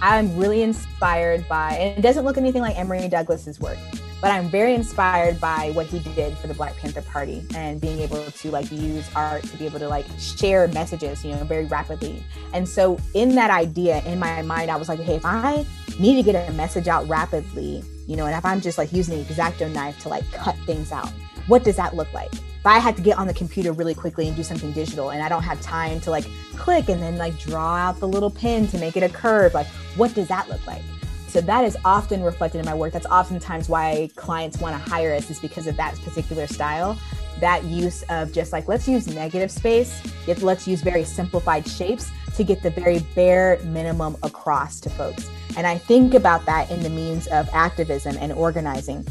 I'm really inspired by, and it doesn't look anything like Emory Douglas's work, but I'm very inspired by what he did for the Black Panther Party and being able to like use art to be able to like share messages, very rapidly. And so in that idea, in my mind, I was like, hey, if I need to get a message out rapidly, and if I'm just like using the X-Acto knife to like cut things out, what does that look like? If I had to get on the computer really quickly and do something digital and I don't have time to like click and then like draw out the little pen to make it a curve, like what does that look like? So that is often reflected in my work. That's oftentimes why clients want to hire us, is because of that particular style. That use of just like, let's use negative space, yet let's use very simplified shapes to get the very bare minimum across to folks. And I think about that in the means of activism and organizing.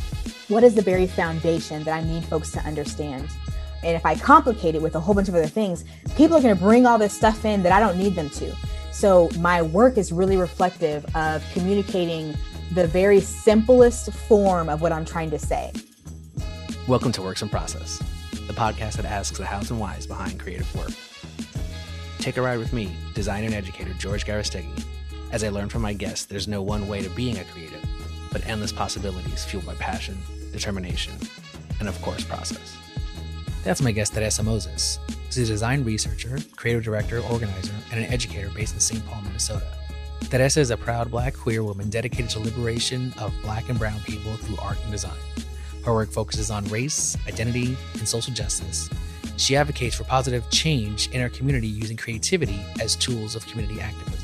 What is the very foundation that I need folks to understand? And if I complicate it with a whole bunch of other things, people are going to bring all this stuff in that I don't need them to. So my work is really reflective of communicating the very simplest form of what I'm trying to say. Welcome to Works in Process, the podcast that asks the hows and whys behind creative work. Take a ride with me, designer and educator George Garastegui. As I learn from my guests, there's no one way to being a creative, but endless possibilities fueled by passion, determination, and of course, process. That's my guest, Teresa Moses. She's a design researcher, creative director, organizer, and an educator based in St. Paul, Minnesota. Teresa is a proud Black queer woman dedicated to liberation of Black and brown people through art and design. Her work focuses on race, identity, and social justice. She advocates for positive change in our community using creativity as tools of community activism.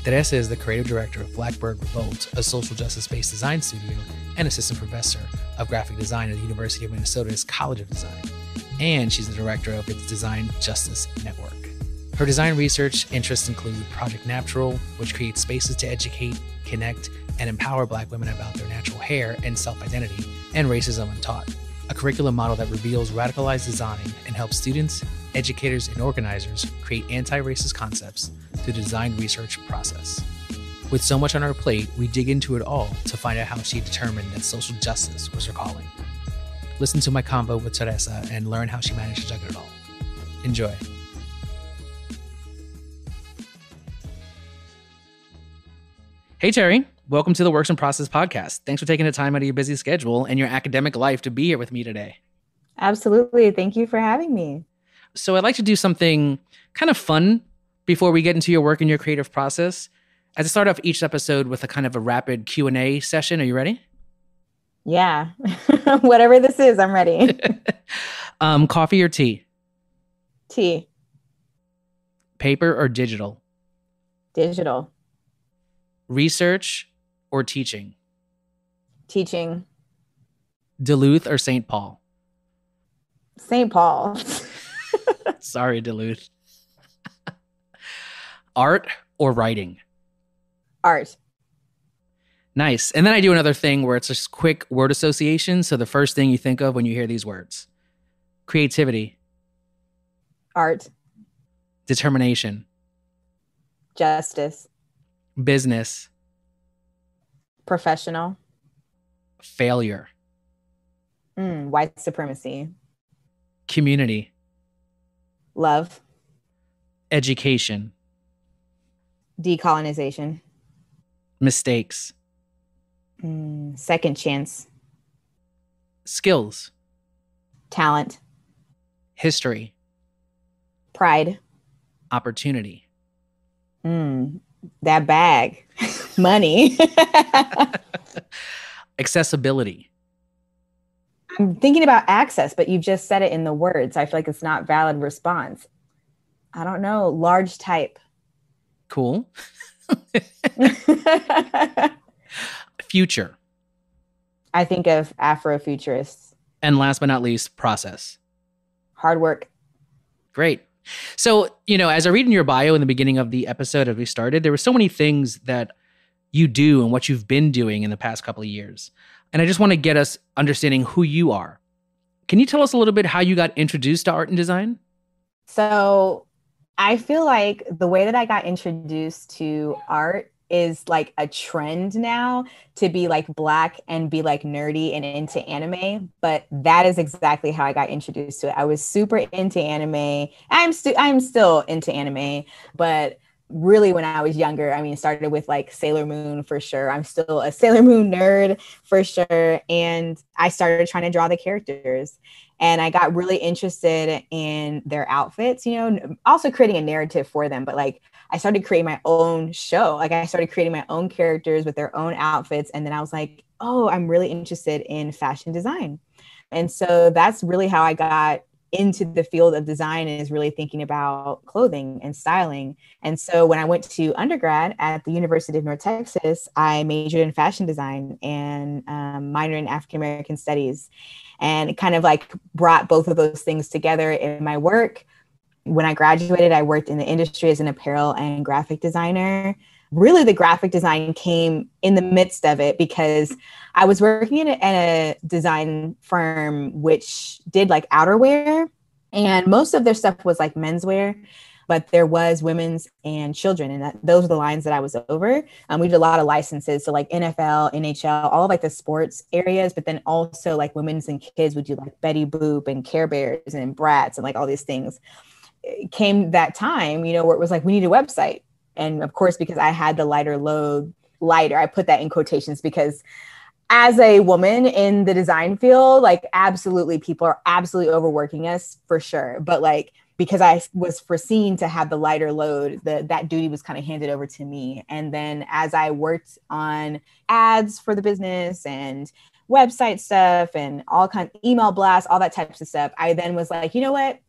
Teresa is the creative director of Blackbird, Revolt, a social justice-based design studio, and assistant professor of graphic design at the University of Minnesota's College of Design. And she's the director of its Design Justice Network. Her design research interests include Project Naptural, which creates spaces to educate, connect, and empower Black women about their natural hair and self-identity, and Racism Untaught, a curriculum model that reveals radicalized design and helps students, educators, and organizers create anti-racist concepts through the design research process. With so much on our plate, we dig into it all to find out how she determined that social justice was her calling. Listen to my convo with Teresa and learn how she managed to juggle it all. Enjoy. Hey, Terry. Welcome to the Works in Process podcast. Thanks for taking the time out of your busy schedule and your academic life to be here with me today. Absolutely. Thank you for having me. So I'd like to do something kind of fun before we get into your work and your creative process. As I start off each episode with a kind of a rapid Q&A session. Are you ready? Yeah. Whatever this is, I'm ready. Coffee or tea? Tea. Paper or digital? Digital. Research or teaching? Teaching. Duluth or St. Paul? St. Paul. Sorry, Duluth. Art or writing? Art. Nice. And then I do another thing where it's just quick word association. So the first thing you think of when you hear these words: creativity. Art. Determination. Justice. Business. Professional. Failure. White supremacy. Community. Love. Education. Decolonization. Mistakes. Second chance. Skills. Talent. History. Pride. Opportunity. That bag. Money. Accessibility. I'm thinking about access, but you've just said it in the words. I feel like it's not valid response. I don't know. Large type. Cool. Future. I think of Afrofuturists. And last but not least, process. Hard work. Great. So, as I read in your bio in the beginning of the episode as we started, there were so many things that you do and what you've been doing in the past couple of years. And I just want to get us understanding who you are. Can you tell us a little bit how you got introduced to art and design? So I feel like the way that I got introduced to art is like a trend now to be like Black and be like nerdy and into anime. But that is exactly how I got introduced to it. I was super into anime. I'm still into anime, but really when I was younger. I mean, it started with like Sailor Moon for sure. I'm still a Sailor Moon nerd for sure. And I started trying to draw the characters. And I got really interested in their outfits, you know, also creating a narrative for them. But like I started creating my own show. Like I started creating my own characters with their own outfits. And then I was like, oh, I'm really interested in fashion design. And so that's really how I got into the field of design, is really thinking about clothing and styling. And so when I went to undergrad at the University of North Texas, I majored in fashion design and minored in African American studies. And it kind of like brought both of those things together in my work. When I graduated, I worked in the industry as an apparel and graphic designer. Really, the graphic design came in the midst of it because I was working in a design firm which did like outerwear, and most of their stuff was like menswear, but there was women's and children, and those are the lines that I was over. We did a lot of licenses, so like NFL, NHL, all of like the sports areas, but then also like women's and kids would do like Betty Boop and Care Bears and Bratz and like all these things. It came that time, you know, where it was like, we need a website. And of course, because I had the lighter load, I put that in quotations because as a woman in the design field, like absolutely people are absolutely overworking us for sure. But like, because I was foreseen to have the lighter load, that duty was kind of handed over to me. And then as I worked on ads for the business and website stuff and all kinds of email blasts, all that types of stuff, I then was like, you know what?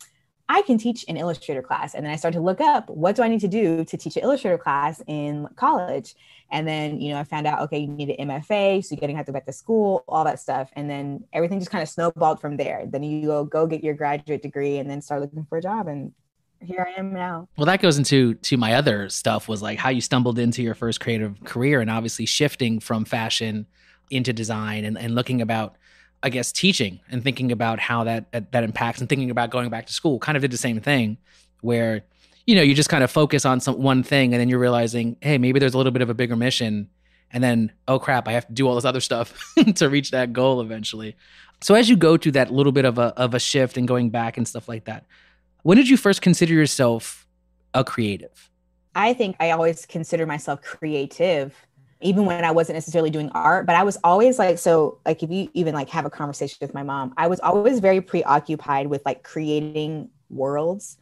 I can teach an Illustrator class. And then I started to look up, what do I need to do to teach an Illustrator class in college? And then, you know, I found out, okay, you need an MFA, so you're going to have to go back to school, all that stuff. And then everything just kind of snowballed from there. Then you go get your graduate degree and then start looking for a job. And here I am now. Well, that goes into my other stuff, was like how you stumbled into your first creative career, and obviously shifting from fashion into design and looking about, I guess, teaching and thinking about how that impacts, and thinking about going back to school. Kind of did the same thing where, you know, you just kind of focus on one thing, and then you're realizing, hey, maybe there's a little bit of a bigger mission. And then, oh crap, I have to do all this other stuff to reach that goal eventually. So as you go through that little bit of a shift and going back and stuff like that, when did you first consider yourself a creative? I think I always consider myself creative, even when I wasn't necessarily doing art, but I was always like, so like if you even like have a conversation with my mom, I was always very preoccupied with like creating worlds.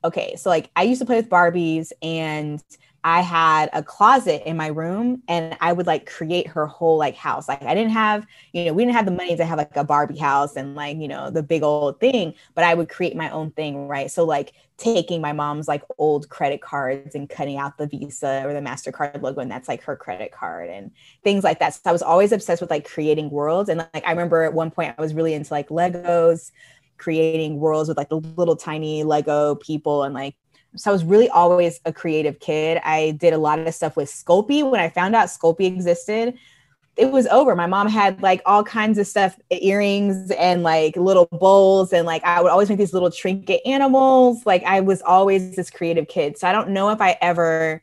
Okay. So like I used to play with Barbies, and I had a closet in my room, and I would like create her whole like house. Like I didn't have, you know, we didn't have the money to have like a Barbie house and like, you know, the big old thing, but I would create my own thing. Right. So like taking my mom's like old credit cards and cutting out the Visa or the MasterCard logo, and that's like her credit card and things like that. So I was always obsessed with like creating worlds. And like, I remember at one point I was really into like Legos, creating worlds with like the little tiny Lego people, and like, so I was really always a creative kid. I did a lot of stuff with Sculpey. When I found out Sculpey existed, it was over. My mom had like all kinds of stuff, earrings and like little bowls. And like, I would always make these little trinket animals. Like I was always this creative kid. So I don't know if I ever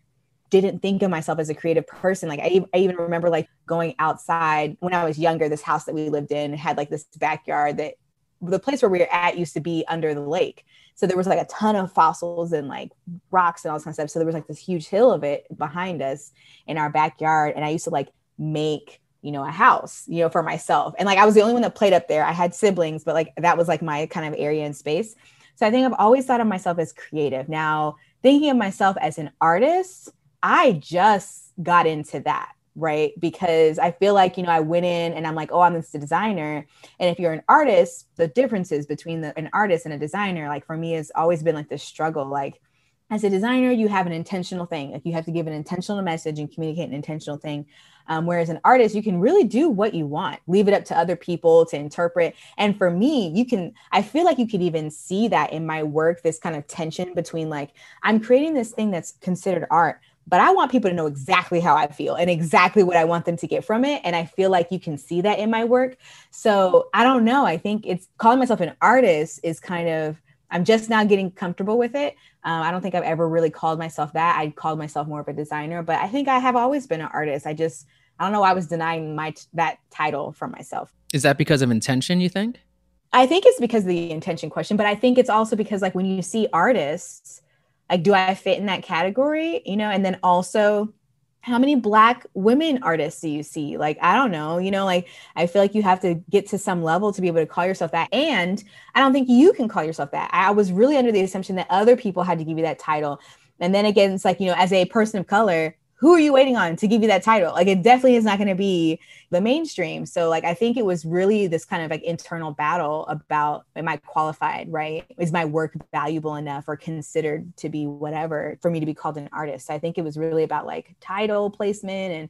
didn't think of myself as a creative person. Like I even remember like going outside when I was younger. This house that we lived in had like this backyard that the place where we were at used to be under the lake. So there was like a ton of fossils and like rocks and all this kind of stuff. So there was like this huge hill of it behind us in our backyard. And I used to like make, you know, a house, you know, for myself. And like, I was the only one that played up there. I had siblings, but like, that was like my kind of area and space. So I think I've always thought of myself as creative. Now, thinking of myself as an artist, I just got into that. Right. Because I feel like, you know, I went in and I'm like, oh, I'm just a designer. And if you're an artist, the differences between an artist and a designer, like for me, has always been like this struggle. Like as a designer, you have an intentional thing. Like you have to give an intentional message and communicate an intentional thing. Whereas an artist, you can really do what you want, leave it up to other people to interpret. And for me, I feel like you could even see that in my work, this kind of tension between like, I'm creating this thing that's considered art, but I want people to know exactly how I feel and exactly what I want them to get from it. And I feel like you can see that in my work. So I don't know. I think it's calling myself an artist is kind of, I'm just now getting comfortable with it. I don't think I've ever really called myself that. I called myself more of a designer, but I think I have always been an artist. I don't know why I was denying that title from myself. Is that because of intention, you think? I think it's because of the intention question, but I think it's also because like when you see artists, Like, do I fit in that category? And then also, how many Black women artists do you see? Like, I don't know, like, I feel like you have to get to some level to be able to call yourself that. And I don't think you can call yourself that. I was really under the assumption that other people had to give you that title. And then again, it's like, as a person of color, who are you waiting on to give you that title? Like, it definitely is not going to be the mainstream. So like, I think it was really this kind of like internal battle about, am I qualified, right? Is my work valuable enough or considered to be whatever for me to be called an artist? So I think it was really about like title placement and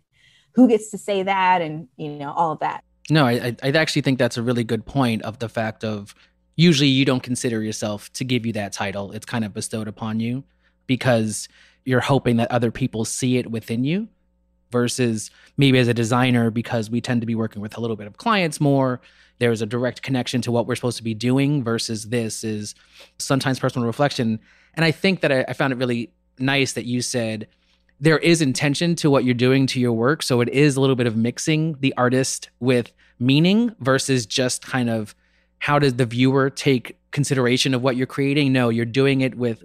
who gets to say that and, all of that. No, I actually think that's a really good point of the fact of usually you don't consider yourself to give you that title. It's kind of bestowed upon you because you're hoping that other people see it within you versus maybe as a designer, because we tend to be working with a little bit of clients more. There's a direct connection to what we're supposed to be doing versus this is sometimes personal reflection. And I think that I found it really nice that you said there is intention to what you're doing to your work. So it is a little bit of mixing the artist with meaning versus just kind of how does the viewer take consideration of what you're creating? No, you're doing it with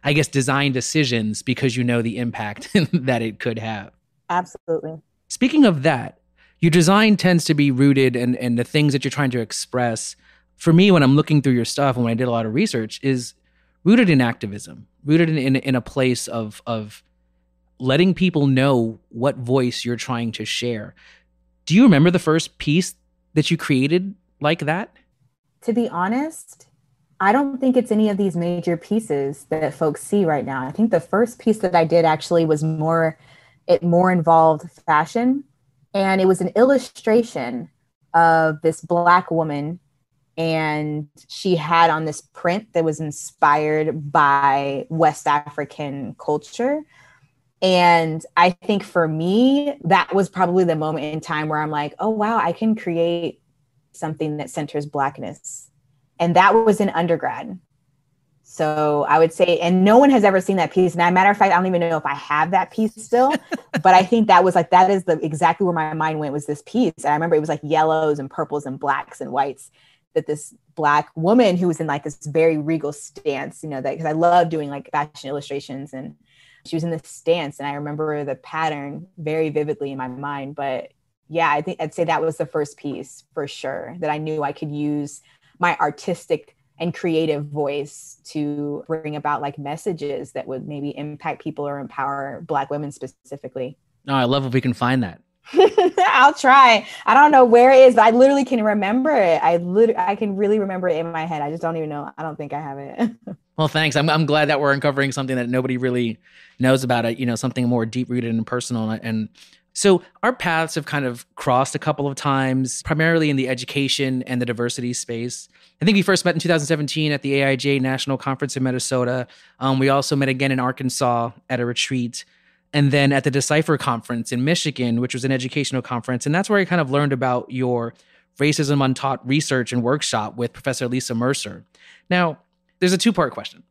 I guess, design decisions because you know the impact that it could have. Absolutely. Speaking of that, your design tends to be rooted in the things that you're trying to express. For me, when I'm looking through your stuff and when I did a lot of research, is rooted in activism, rooted in a place of letting people know what voice you're trying to share. Do you remember the first piece that you created like that? To be honest, I don't think it's any of these major pieces that folks see right now. I think the first piece that I did actually was more involved fashion. And it was an illustration of this Black woman. And she had on this print that was inspired by West African culture. And I think for me, that was probably the moment in time where I'm like, oh, wow, I can create something that centers Blackness. And that was in undergrad. So I would say, and no one has ever seen that piece. And as a matter of fact, I don't even know if I have that piece still, but I think that was like, that is exactly where my mind went, was this piece. And I remember it was like yellows and purples and blacks and whites, that this Black woman who was in like this very regal stance, that, because I love doing like fashion illustrations, and she was in this stance. And I remember the pattern very vividly in my mind. But yeah, I think I'd say that was the first piece for sure, that I knew I could use my artistic and creative voice to bring about like messages that would maybe impact people or empower Black women specifically. Oh, I love if we can find that. I'll try. I don't know where it is, but I literally can remember it. I can really remember it in my head. I just don't even know. I don't think I have it. Well, thanks. I'm glad that we're uncovering something that nobody really knows about it, something more deep rooted and personal. And so our paths have kind of crossed a couple of times, primarily in the education and the diversity space. I think we first met in 2017 at the AIJ National Conference in Minnesota. We also met again in Arkansas at a retreat, and then at the Decipher Conference in Michigan, which was an educational conference. And that's where I kind of learned about your Racism Untaught research and workshop with Professor Lisa Mercer. Now, there's a two-part question.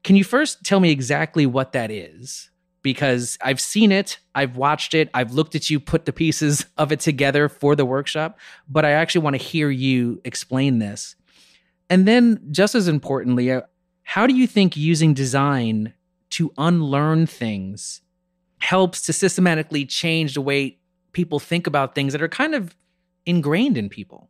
Can you first tell me exactly what that is? Because I've seen it, I've watched it, I've looked at you put the pieces of it together for the workshop, but I actually want to hear you explain this. And then just as importantly, how do you think using design to unlearn things helps to systematically change the way people think about things that are kind of ingrained in people?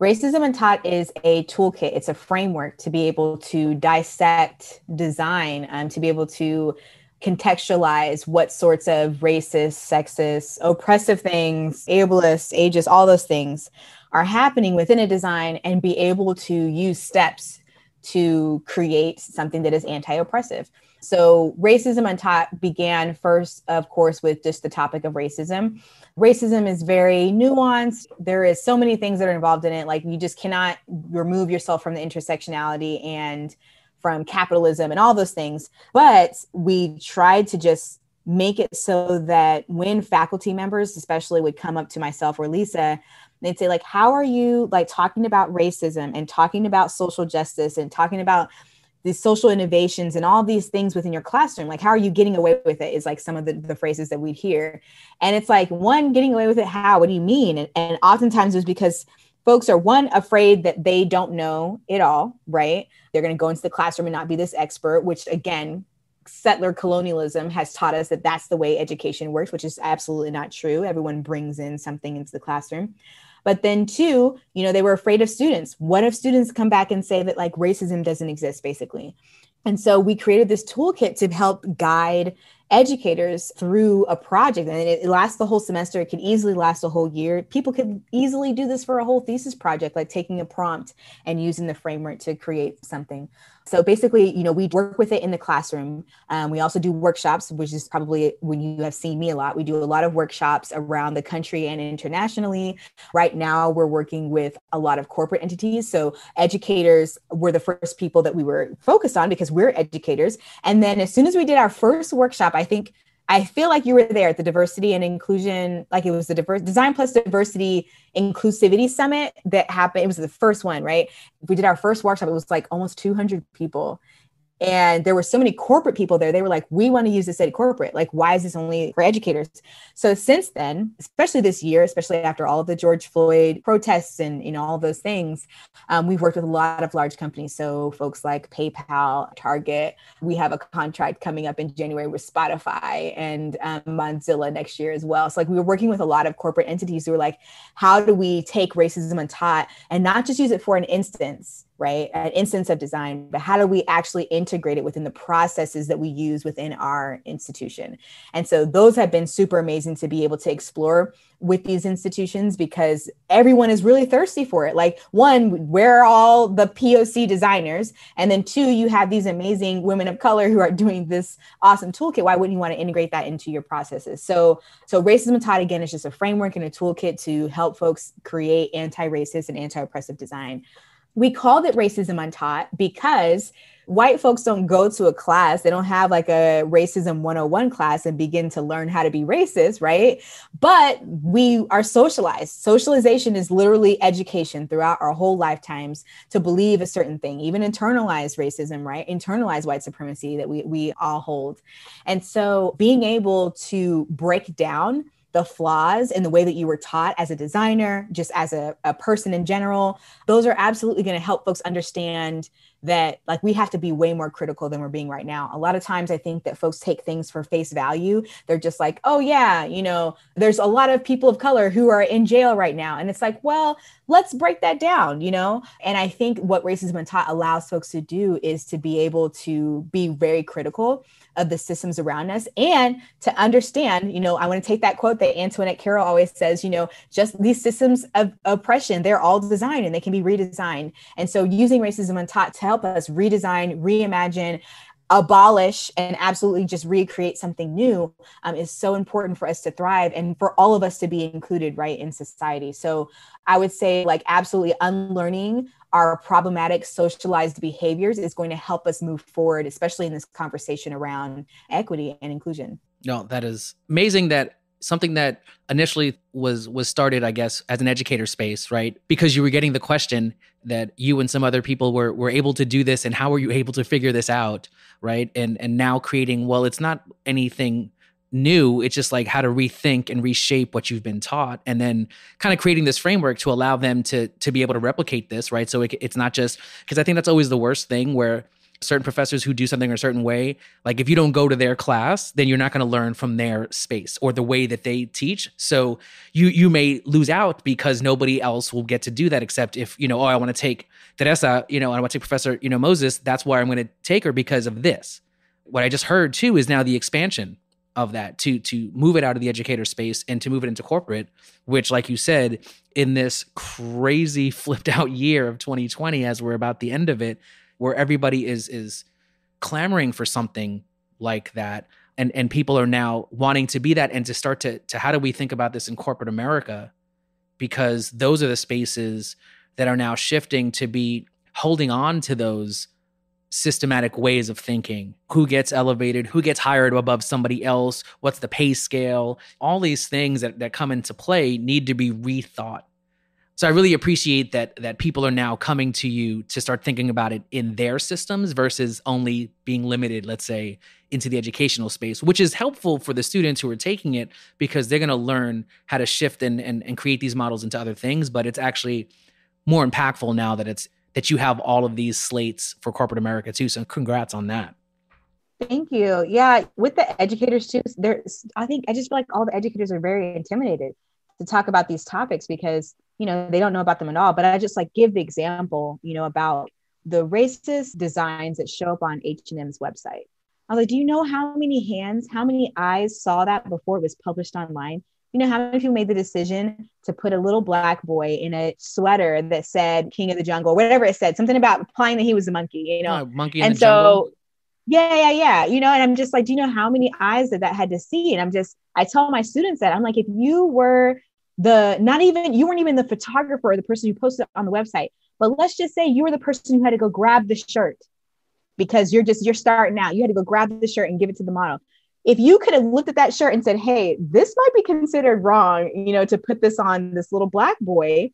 Racism Untaught is a toolkit. It's a framework to be able to dissect design, to be able to contextualize what sorts of racist, sexist, oppressive things, ableist, ageist, all those things are happening within a design, and be able to use steps to create something that is anti-oppressive. So Racism Untaught began first, of course, with just the topic of racism. Racism is very nuanced. There is so many things that are involved in it. Like, you just cannot remove yourself from the intersectionality and from capitalism and all those things. But we tried to just make it so that when faculty members, especially, would come up to myself or Lisa, they'd say, like, how are you like talking about racism and talking about social justice and talking about these social innovations and all these things within your classroom? Like, how are you getting away with it is like some of the phrases that we'd hear. And it's like, one, getting away with it, how? What do you mean? And oftentimes it was because folks are, one, afraid that they don't know it all, right? They're going to go into the classroom and not be this expert, which again, settler colonialism has taught us that that's the way education works, which is absolutely not true. Everyone brings in something into the classroom. But then two, they were afraid of students. What if students come back and say that like racism doesn't exist, basically? And so we created this toolkit to help guide educators through a project, and it lasts the whole semester. It could easily last a whole year. People could easily do this for a whole thesis project, like taking a prompt and using the framework to create something. So basically, we work with it in the classroom. We also do workshops, which is probably when you have seen me a lot. We do a lot of workshops around the country and internationally. Right now, we're working with a lot of corporate entities. So educators were the first people that we were focused on because we're educators. And then as soon as we did our first workshop, I feel like you were there at the diversity and inclusion, like it was the Design Plus Diversity Inclusivity Summit that happened. It was the first one, right? We did our first workshop. It was like almost 200 people. And there were so many corporate people there. They were like, we want to use this at corporate. Like, why is this only for educators? So since then, especially this year, especially after all of the George Floyd protests and all of those things, we've worked with a lot of large companies. So folks like PayPal, Target. We have a contract coming up in January with Spotify and Mozilla next year as well. So like we were working with a lot of corporate entities who were like, how do we take Racism Untaught and not just use it for an instance, right? An instance of design, but how do we actually integrate it within the processes that we use within our institution? And so those have been super amazing to be able to explore with these institutions because everyone is really thirsty for it. Like one, where are all the POC designers? And then two, you have these amazing women of color who are doing this awesome toolkit. Why wouldn't you want to integrate that into your processes? So Racism Untaught, again, is just a framework and a toolkit to help folks create anti-racist and anti-oppressive design. We called it Racism Untaught because white folks don't go to a class. They don't have like a Racism 101 class and begin to learn how to be racist, right? But we are socialized. Socialization is literally education throughout our whole lifetimes to believe a certain thing, even internalized racism, right? Internalized white supremacy that we all hold. And so being able to break down the flaws in the way that you were taught as a designer, just as a person in general, those are absolutely going to help folks understand that like we have to be way more critical than we're being right now. A lot of times I think that folks take things for face value. They're just like, oh yeah, there's a lot of people of color who are in jail right now. And it's like, well, let's break that down, And I think what Racism Untaught allows folks to do is to be able to be very critical of the systems around us and to understand, I want to take that quote that Antoinette Carroll always says, just these systems of oppression, they're all designed and they can be redesigned. And so using Racism Untaught to help us redesign, reimagine, abolish, and absolutely just recreate something new is so important for us to thrive and for all of us to be included, right, in society. So I would say like absolutely unlearning our problematic socialized behaviors is going to help us move forward, especially in this conversation around equity and inclusion. No, that is amazing that something that initially was started, I guess, as an educator space, right? Because you were getting the question that you and some other people were able to do this, and how were you able to figure this out, right? And now creating, well, it's not anything new. It's just like how to rethink and reshape what you've been taught, and then kind of creating this framework to allow them to be able to replicate this, right? So it's not just, because I think that's always the worst thing, where certain professors who do something a certain way, like if you don't go to their class, then you're not going to learn from their space or the way that they teach. So you may lose out because nobody else will get to do that, except if, I want to take Teresa, I want to take Professor, Moses. That's why I'm going to take her because of this. What I just heard too is now the expansion of that to move it out of the educator space and to move it into corporate, which, like you said, in this crazy flipped out year of 2020, as we're about the end of it, where everybody is clamoring for something like that. And people are now wanting to be that and to start to how do we think about this in corporate America? Because those are the spaces that are now shifting to be holding on to those systematic ways of thinking. Who gets elevated? Who gets hired above somebody else? What's the pay scale? All these things that come into play need to be rethought. So I really appreciate that people are now coming to you to start thinking about it in their systems versus only being limited, let's say, into the educational space, which is helpful for the students who are taking it because they're going to learn how to shift and create these models into other things. But it's actually more impactful now that you have all of these slates for corporate America too. So congrats on that. Thank you. Yeah, with the educators too, I just feel like all the educators are very intimidated to talk about these topics because, they don't know about them at all. But I just like give the example, about the racist designs that show up on H&M's website. I was like, do you know how many hands, how many eyes saw that before it was published online? You know how many people made the decision to put a little black boy in a sweater that said King of the Jungle, whatever it said, something about implying that he was a monkey, Monkey in And the jungle. so yeah. And I'm just like, do you know how many eyes that had to see? And I tell my students that I'm like, if you were you weren't even the photographer or the person who posted it on the website, but let's just say you were the person who had to go grab the shirt because you're starting out. You had to go grab the shirt and give it to the model. If you could have looked at that shirt and said, hey, this might be considered wrong, to put this on this little black boy,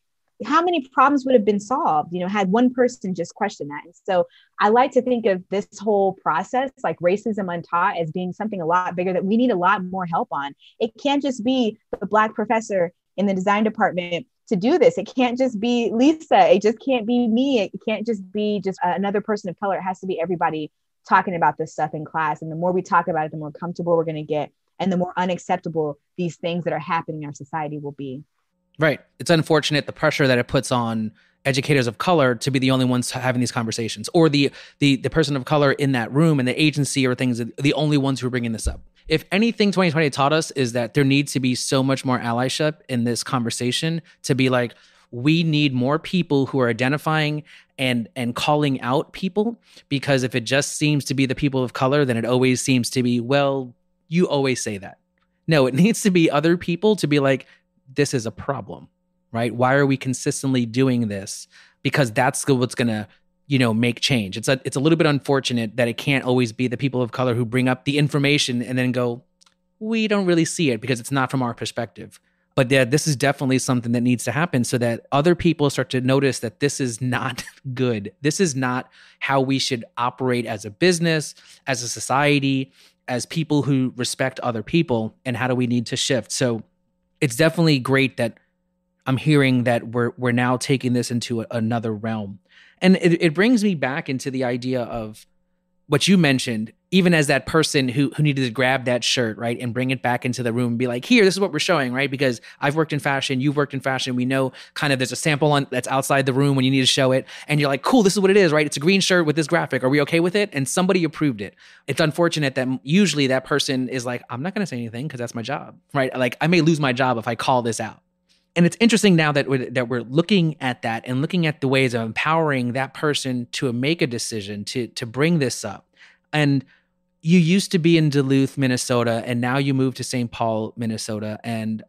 how many problems would have been solved, had one person just questioned that. And so I like to think of this whole process, like Racism Untaught, as being something a lot bigger that we need a lot more help on. It can't just be the Black professor in the design department to do this. It can't just be Lisa. It just can't be me. It can't just be just another person of color. It has to be everybody talking about this stuff in class. And the more we talk about it, the more comfortable we're going to get. And the more unacceptable these things that are happening in our society will be. Right. It's unfortunate, the pressure that it puts on educators of color to be the only ones having these conversations, or the person of color in that room and the agency or things, the only ones who are bringing this up. If anything 2020 taught us is that there needs to be so much more allyship in this conversation, to be like, we need more people who are identifying and calling out people, because if it just seems to be the people of color, then it always seems to be, well, you always say that. No, it needs to be other people to be like, this is a problem, right? Why are we consistently doing this? Because that's what's going to, make change. It's a little bit unfortunate that it can't always be the people of color who bring up the information and then go, we don't really see it because it's not from our perspective. But yeah, this is definitely something that needs to happen so that other people start to notice that this is not good. This is not how we should operate as a business, as a society, as people who respect other people, and how do we need to shift. So it's definitely great that I'm hearing that we're now taking this into another realm. And it brings me back into the idea of what you mentioned, even as that person who needed to grab that shirt, right, and bring it back into the room and be like, here, this is what we're showing, right? Because I've worked in fashion, you've worked in fashion. We know kind of there's a sample that's outside the room when you need to show it. And you're like, cool, this is what it is, right? It's a green shirt with this graphic. Are we okay with it? And somebody approved it. It's unfortunate that usually that person is like, I'm not going to say anything because that's my job, right? Like, I may lose my job if I call this out. And it's interesting now that we're looking at that and looking at the ways of empowering that person to make a decision, to bring this up. And you used to be in Duluth, Minnesota, and now you moved to St. Paul, Minnesota, and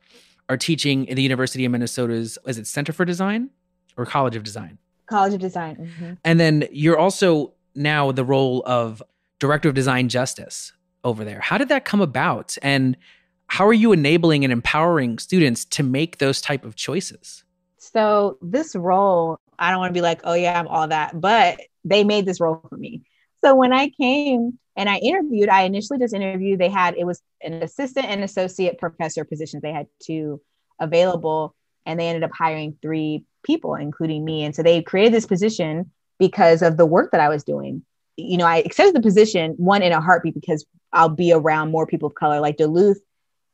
are teaching in the University of Minnesota's, is it Center for Design or College of Design? College of Design. Mm-hmm. And then you're also now the role of Director of Design Justice over there. How did that come about? And how are you enabling and empowering students to make those type of choices? So this role, I don't want to be like, oh yeah, I'm all that, but they made this role for me. So when I came and I interviewed, I initially just interviewed, it was an assistant and associate professor positions. They had 2 available and they ended up hiring 3 people, including me. And so they created this position because of the work that I was doing. I accepted the position, one, in a heartbeat, because I'll be around more people of color. Like Duluth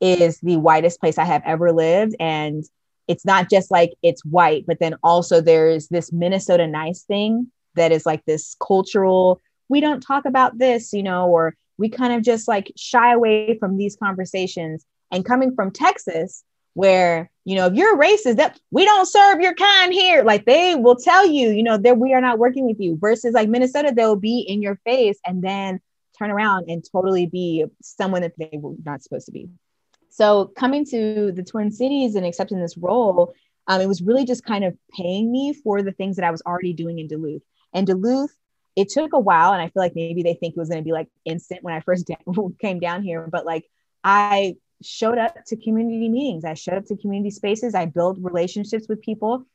is the whitest place I have ever lived. And it's not just like it's white, but then also there's this Minnesota nice thing that is like this cultural, we don't talk about this, or we kind of just like shy away from these conversations. And coming from Texas, where, if you're racist, that we don't serve your kind here. Like they will tell you, that we are not working with you, versus like Minnesota, they'll be in your face and then turn around and totally be someone that they were not supposed to be. So coming to the Twin Cities and accepting this role, it was really just kind of paying me for the things that I was already doing in Duluth. And Duluth, it took a while. And I feel like maybe they think it was going to be like instant when I first came down here. But like I showed up to community meetings. I showed up to community spaces. I built relationships with people.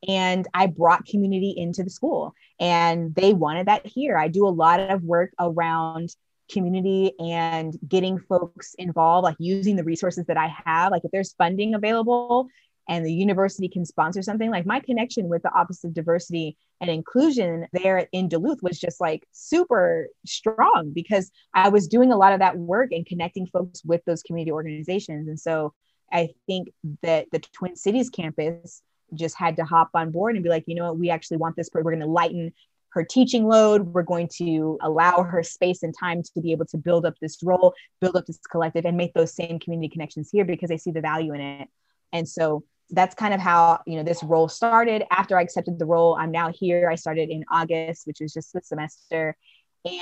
And I brought community into the school. And they wanted that here. I do a lot of work around community and getting folks involved, like using the resources that I have, like if there's funding available and the university can sponsor something, like my connection with the Office of Diversity and Inclusion there in Duluth was just like super strong because I was doing a lot of that work and connecting folks with those community organizations. And so I think that the Twin Cities campus just had to hop on board and be like, you know what, we actually want this, we're going to lighten her teaching load. We're going to allow her space and time to be able to build up this role, build up this collective, and make those same community connections here because they see the value in it. And so that's kind of how, you know, this role started. After I accepted the role, I'm now here. I started in August, which was just this semester.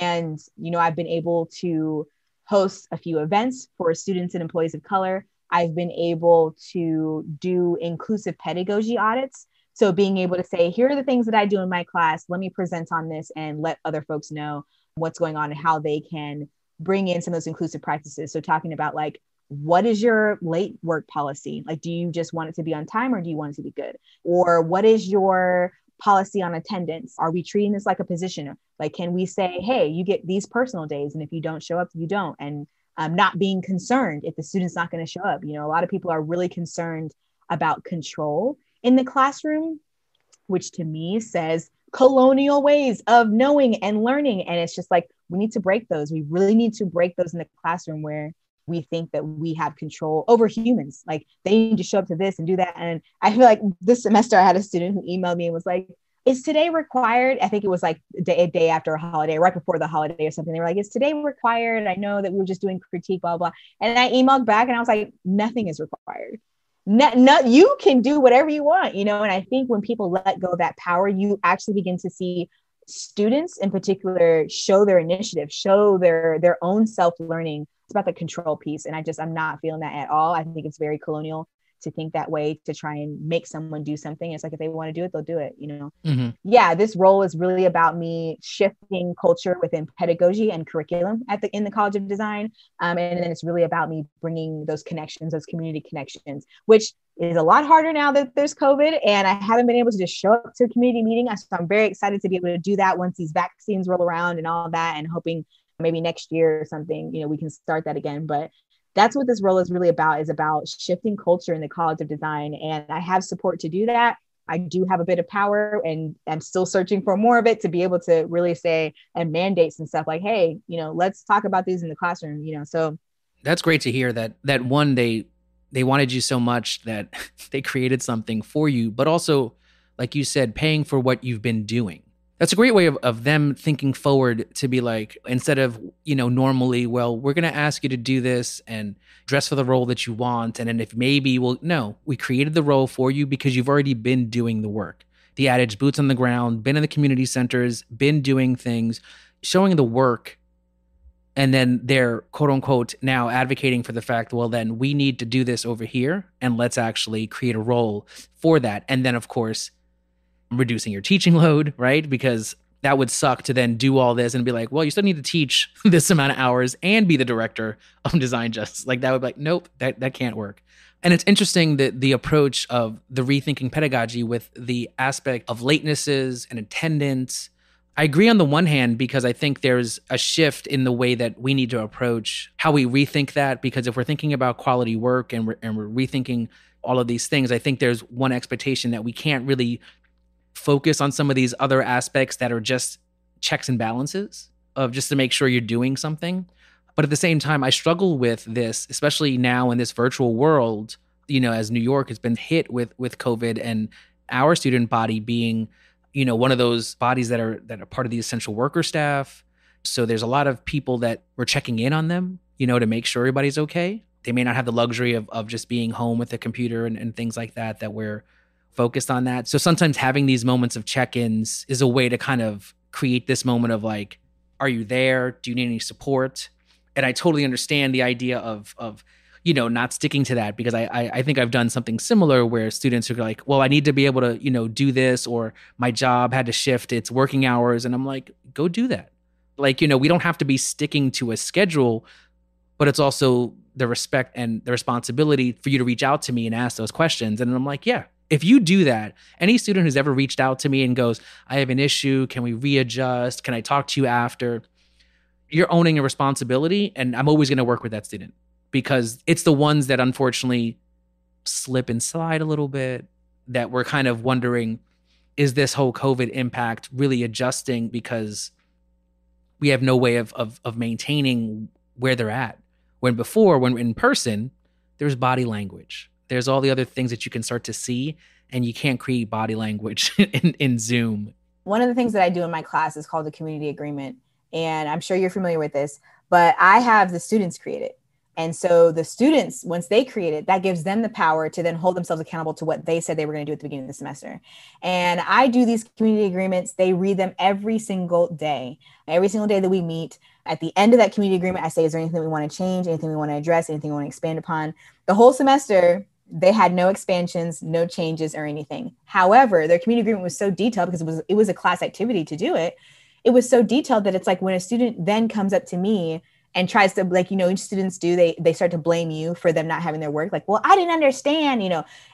And, you know, I've been able to host a few events for students and employees of color. I've been able to do inclusive pedagogy audits. So being able to say, here are the things that I do in my class, let me present on this and let other folks know what's going on and how they can bring in some of those inclusive practices. So talking about like, what is your late work policy? Like, do you just want it to be on time or do you want it to be good? Or what is your policy on attendance? Are we treating this like a position? Like, can we say, hey, you get these personal days, and if you don't show up, you don't. And not being concerned if the student's not going to show up. You know, a lot of people are really concerned about control in the classroom, which to me says colonial ways of knowing and learning. And it's just like, we need to break those. We really need to break those in the classroom where we think that we have control over humans. Like they need to show up to this and do that. And I feel like this semester I had a student who emailed me and was like, is today required? I think it was like a day after a holiday, right before the holiday or something. They were like, is today required? I know that we were just doing critique, blah, blah. And I emailed back and I was like, nothing is required. You can do whatever you want, you know? And I think when people let go of that power, you actually begin to see students in particular show their initiative, show their own self-learning. It's about the control piece. And I'm not feeling that at all. I think it's very colonial to think that way, to try and make someone do something. It's like, if they want to do it, they'll do it, you know? Mm-hmm. Yeah, this role is really about me shifting culture within pedagogy and curriculum in the College of Design. And then it's really about me bringing those connections, those community connections, which is a lot harder now that there's COVID. And I haven't been able to just show up to a community meeting. So I'm very excited to be able to do that once these vaccines roll around and all that, and hoping maybe next year or something, you know, we can start that again. But that's what this role is really about, is about shifting culture in the College of Design. And I have support to do that. I do have a bit of power, and I'm still searching for more of it to be able to really say, and mandates and stuff like, hey, you know, let's talk about these in the classroom, you know? So that's great to hear that one, they wanted you so much that they created something for you, but also, like you said, paying for what you've been doing. That's a great way of them thinking forward, to be like, instead of, you know, normally, well, we're going to ask you to do this and dress for the role that you want. And then if maybe, well, no, we created the role for you because you've already been doing the work. The adage, boots on the ground, been in the community centers, been doing things, showing the work. And then they're, quote unquote, now advocating for the fact, well, then we need to do this over here, and let's actually create a role for that. And then, of course, reducing your teaching load, right? Because that would suck to then do all this and be like, well, you still need to teach this amount of hours and be the director of design justice. Like that would be like, nope, that can't work. And it's interesting that the approach of the rethinking pedagogy with the aspect of latenesses and attendance. I agree on the one hand, because I think there's a shift in the way that we need to approach how we rethink that. Because if we're thinking about quality work and we're rethinking all of these things, I think there's one expectation that we can't really focus on some of these other aspects that are just checks and balances of just to make sure you're doing something. But at the same time, I struggle with this, especially now in this virtual world, you know, as New York has been hit with COVID, and our student body being, you know, one of those bodies that are part of the essential worker staff. So there's a lot of people that we're checking in on them, you know, to make sure everybody's okay. They may not have the luxury of just being home with a computer and things like that we're focused on that. So sometimes having these moments of check-ins is a way to kind of create this moment of like, are you there? Do you need any support? And I totally understand the idea of you know, not sticking to that, because I think I've done something similar where students are like, well, I need to be able to, you know, do this, or my job had to shift its working hours. And I'm like, go do that. Like, you know, we don't have to be sticking to a schedule, but it's also the respect and the responsibility for you to reach out to me and ask those questions. And I'm like, yeah, if you do that, any student who's ever reached out to me and goes, I have an issue, can we readjust? Can I talk to you after? You're owning a responsibility. And I'm always going to work with that student, because it's the ones that unfortunately slip and slide a little bit, that we're kind of wondering, is this whole COVID impact really adjusting because we have no way of maintaining where they're at? When before, when in person, there's body language. There's all the other things that you can start to see, and you can't create body language in Zoom. One of the things that I do in my class is called the community agreement. And I'm sure you're familiar with this, but I have the students create it. And so the students, once they create it, that gives them the power to then hold themselves accountable to what they said they were going to do at the beginning of the semester. And I do these community agreements. They read them every single day that we meet. At the end of that community agreement, I say, is there anything we want to change, anything we want to address, anything we want to expand upon? The whole semester, they had no expansions, no changes or anything. However, their community agreement was so detailed because it was a class activity to do it. It was so detailed that it's like when a student then comes up to me and tries to, like, students do, they start to blame you for them not having their work. Like, well, I didn't understand,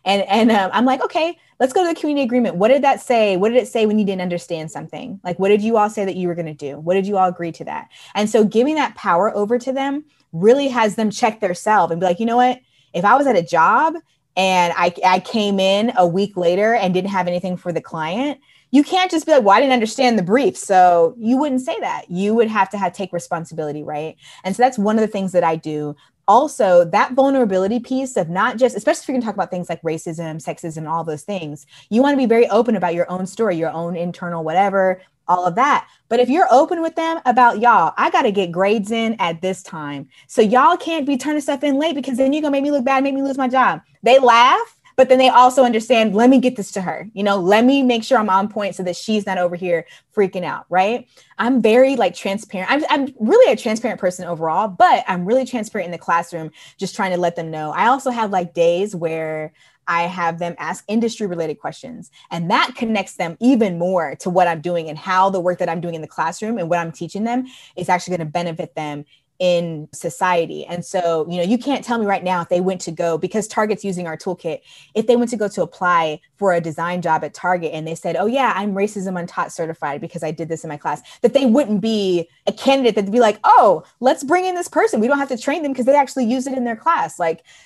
and I'm like, okay, let's go to the community agreement. What did that say? What did it say when you didn't understand something? Like, what did you all say that you were going to do? What did you all agree to that? And so giving that power over to them really has them check their self and be like, you know what? If I was at a job and I came in a week later and didn't have anything for the client, you can't just be like, well, I didn't understand the brief. So you wouldn't say that. You would have to take responsibility, right? And so that's one of the things that I do. Also, that vulnerability piece of not just, especially if you're going to talk about things like racism, sexism, all those things, you want to be very open about your own story, your own internal whatever, all of that. But if you're open with them about, y'all, I got to get grades in at this time. So y'all can't be turning stuff in late because then you're going to make me look bad, make me lose my job. They laugh. But then they also understand, let me get this to her, let me make sure I'm on point so that she's not over here freaking out, right? I'm very transparent. I'm really a transparent person overall, but I'm really transparent in the classroom, just trying to let them know. I also have days where I have them ask industry related questions, and that connects them even more to what I'm doing and how the work that I'm doing in the classroom and what I'm teaching them is actually going to benefit them in society. And so, you can't tell me right now if they went to go, because Target's using our toolkit, if they went to go to apply for a design job at Target and they said, oh yeah, I'm Racism Untaught certified because I did this in my class, that they wouldn't be a candidate that'd be like, oh, let's bring in this person. We don't have to train them because they actually use it in their class.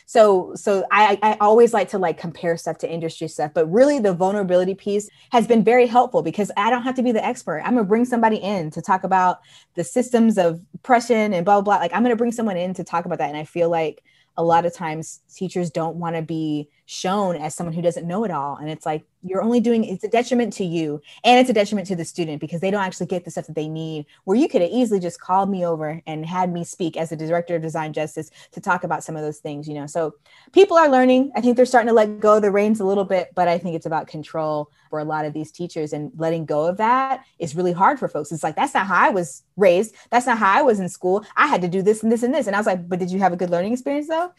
So I always like to compare stuff to industry stuff, but really the vulnerability piece has been very helpful because I don't have to be the expert. I'm gonna bring somebody in to talk about the systems of oppression and blah, blah, blah. I'm going to bring someone in to talk about that. And I feel like a lot of times teachers don't want to be shown as someone who doesn't know it all. And it's like, it's a detriment to you and it's a detriment to the student because they don't actually get the stuff that they need, where you could have easily just called me over and had me speak as the director of design justice to talk about some of those things, So people are learning. I think they're starting to let go of the reins a little bit, but I think it's about control for a lot of these teachers, and letting go of that is really hard for folks. It's like, that's not how I was raised. That's not how I was in school. I had to do this and this and this. And I was like, but did you have a good learning experience though?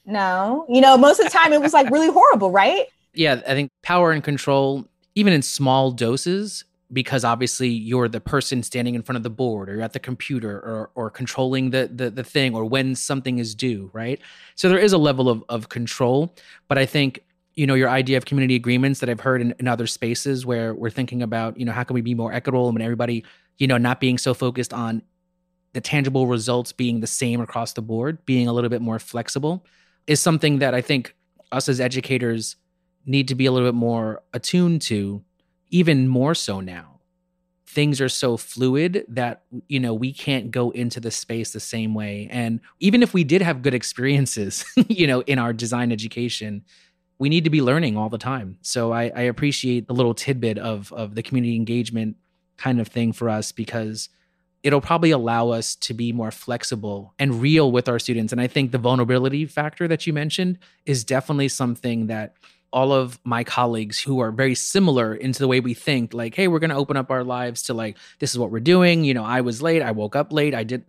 No, most of the time it was really horrible, right? Yeah, I think power and control, even in small doses, because obviously you're the person standing in front of the board or you're at the computer or controlling the thing or when something is due, right? So there is a level of control, but I think, your idea of community agreements that I've heard in other spaces where we're thinking about, how can we be more equitable and everybody, not being so focused on the tangible results being the same across the board, being a little bit more flexible, is something that I think us as educators need to be a little bit more attuned to, even more so now. Things are so fluid that, we can't go into the space the same way. And even if we did have good experiences, in our design education, we need to be learning all the time. So I appreciate the little tidbit of the community engagement kind of thing for us, because it'll probably allow us to be more flexible and real with our students. And I think the vulnerability factor that you mentioned is definitely something that all of my colleagues who are very similar into the way we think, hey, we're going to open up our lives to this is what we're doing. I was late. I woke up late. I did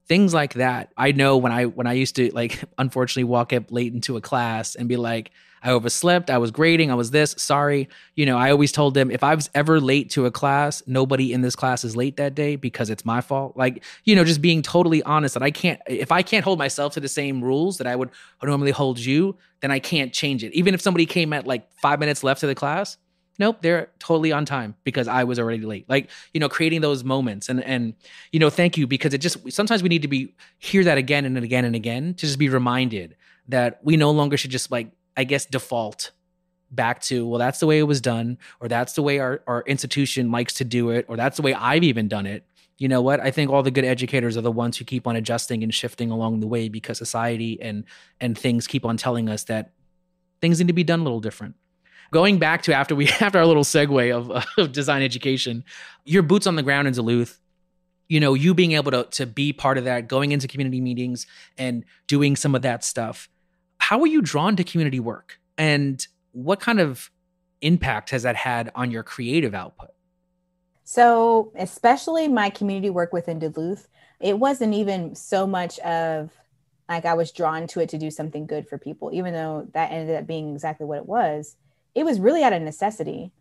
things like that. I know when I used to unfortunately walk up late into a class and be like, I overslept, I was grading, I was this, sorry. I always told them, if I was ever late to a class, nobody in this class is late that day because it's my fault. Just being totally honest that if I can't hold myself to the same rules that I would normally hold you, then I can't change it. Even if somebody came at 5 minutes left to the class, nope, they're totally on time because I was already late. Creating those moments and thank you, because sometimes we need to hear that again and again and again to just be reminded that we no longer should just I guess, default back to, well, that's the way it was done, or that's the way our institution likes to do it, or that's the way I've even done it. You know what? I think all the good educators are the ones who keep on adjusting and shifting along the way, because society and things keep on telling us that things need to be done a little different. Going back to after our little segue of design education, your boots on the ground in Duluth, you know, you being able to be part of that, going into community meetings and doing some of that stuff. How were you drawn to community work? And what kind of impact has that had on your creative output? So, especially my community work within Duluth, it wasn't even so much of like I was drawn to it to do something good for people, even though that ended up being exactly what it was. It was really out of necessity.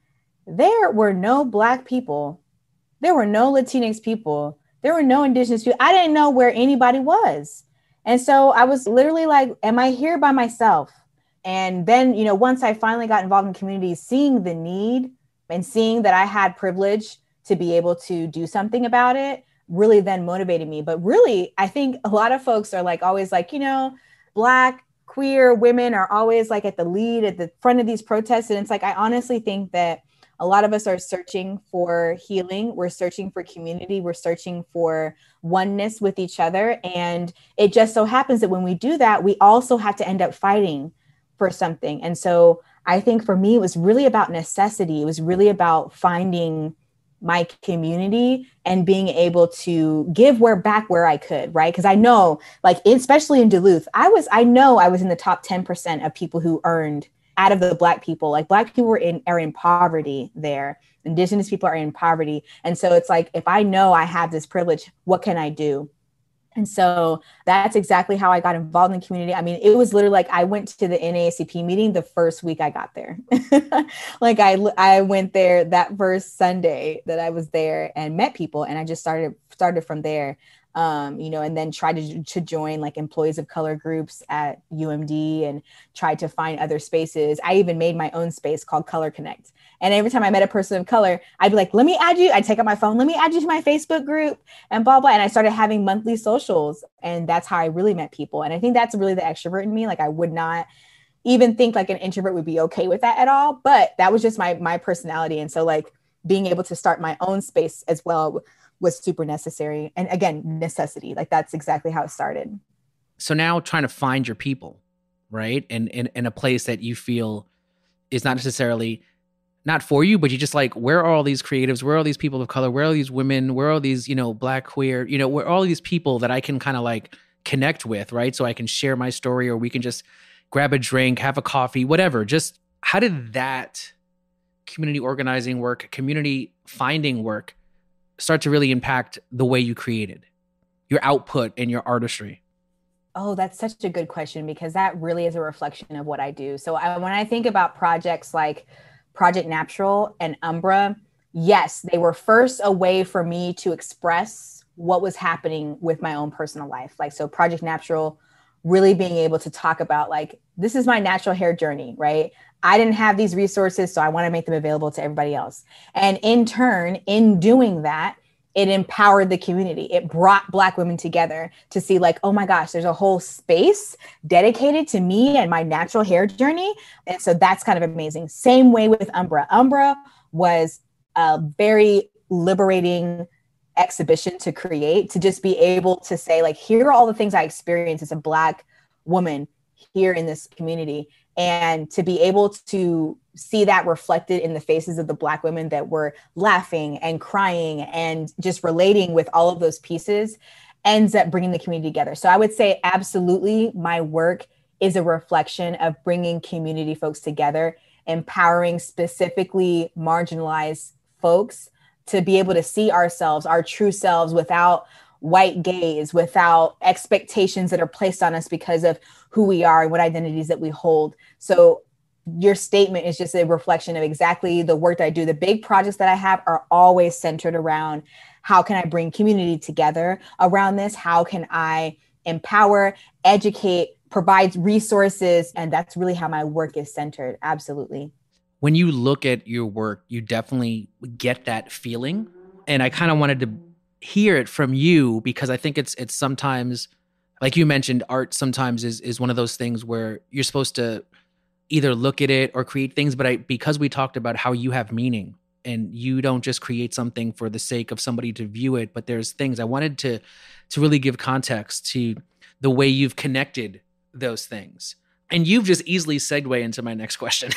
There were no Black people. There were no Latinx people. There were no Indigenous people. I didn't know where anybody was. And so I was literally like, am I here by myself? And then, you know, once I finally got involved in communities, seeing the need and seeing that I had privilege to be able to do something about it really then motivated me. But really, I think a lot of folks are like, always like, you know, Black, queer women are always like at the lead, at the front of these protests. And it's like, I honestly think that a lot of us are searching for healing. We're searching for community. We're searching for oneness with each other. And it just so happens that when we do that, we also have to end up fighting for something. And so I think for me, it was really about necessity. It was really about finding my community and being able to give back where I could, right? Because I know, like, especially in Duluth, I know I was in the top 10% of people who earned out of the Black people. Like, Black people are in poverty there. Indigenous people are in poverty. And so it's like, if I know I have this privilege, what can I do? And so that's exactly how I got involved in the community. I mean, it was literally like I went to the NAACP meeting the first week I got there. Like I went there that first Sunday that I was there and met people, and I just started from there. You know, and then tried to join like employees of color groups at UMD and tried to find other spaces. I even made my own space called Color Connect. And every time I met a person of color, I'd be like, let me add you. I'd take out my phone, let me add you to my Facebook group and blah, blah. And I started having monthly socials. And that's how I really met people. And I think that's really the extrovert in me. Like, I would not even think like an introvert would be okay with that at all. But that was just my personality. And so like being able to start my own space as well was super necessary. And again, necessity, like that's exactly how it started. So now trying to find your people, right? And in a place that you feel is not necessarily not for you, but you just like, where are all these creatives? Where are all these people of color? Where are these women? Where are these, you know, Black, queer, you know, where are all these people that I can kind of like connect with, right? So I can share my story, or we can just grab a drink, have a coffee, whatever. Just how did that community organizing work, community finding work start to really impact the way you created, your output and your artistry? Oh, that's such a good question, because that really is a reflection of what I do. So when I think about projects like Project Naptural and Umbra, yes, they were first a way for me to express what was happening with my own personal life. Like, so Project Naptural, really being able to talk about like, this is my natural hair journey, right? I didn't have these resources, so I want to make them available to everybody else. And in turn, in doing that, it empowered the community. It brought Black women together to see like, oh my gosh, there's a whole space dedicated to me and my natural hair journey. And so that's kind of amazing. Same way with Umbra. Umbra was a very liberating exhibition to create, to just be able to say like, here are all the things I experienced as a Black woman here in this community. And to be able to see that reflected in the faces of the Black women that were laughing and crying and just relating with all of those pieces ends up bringing the community together. So I would say absolutely my work is a reflection of bringing community folks together, empowering specifically marginalized folks to be able to see ourselves, our true selves, without white gaze, without expectations that are placed on us because of who we are and what identities that we hold. So your statement is just a reflection of exactly the work that I do. The big projects that I have are always centered around how can I bring community together around this? How can I empower, educate, provide resources? And that's really how my work is centered. Absolutely. When you look at your work, you definitely get that feeling. And I kind of wanted to hear it from you, because I think it's sometimes, like you mentioned, art sometimes is one of those things where you're supposed to either look at it or create things, but because we talked about how you have meaning and you don't just create something for the sake of somebody to view it, but there's things I wanted to really give context to the way you've connected those things. And you've just easily segue into my next question.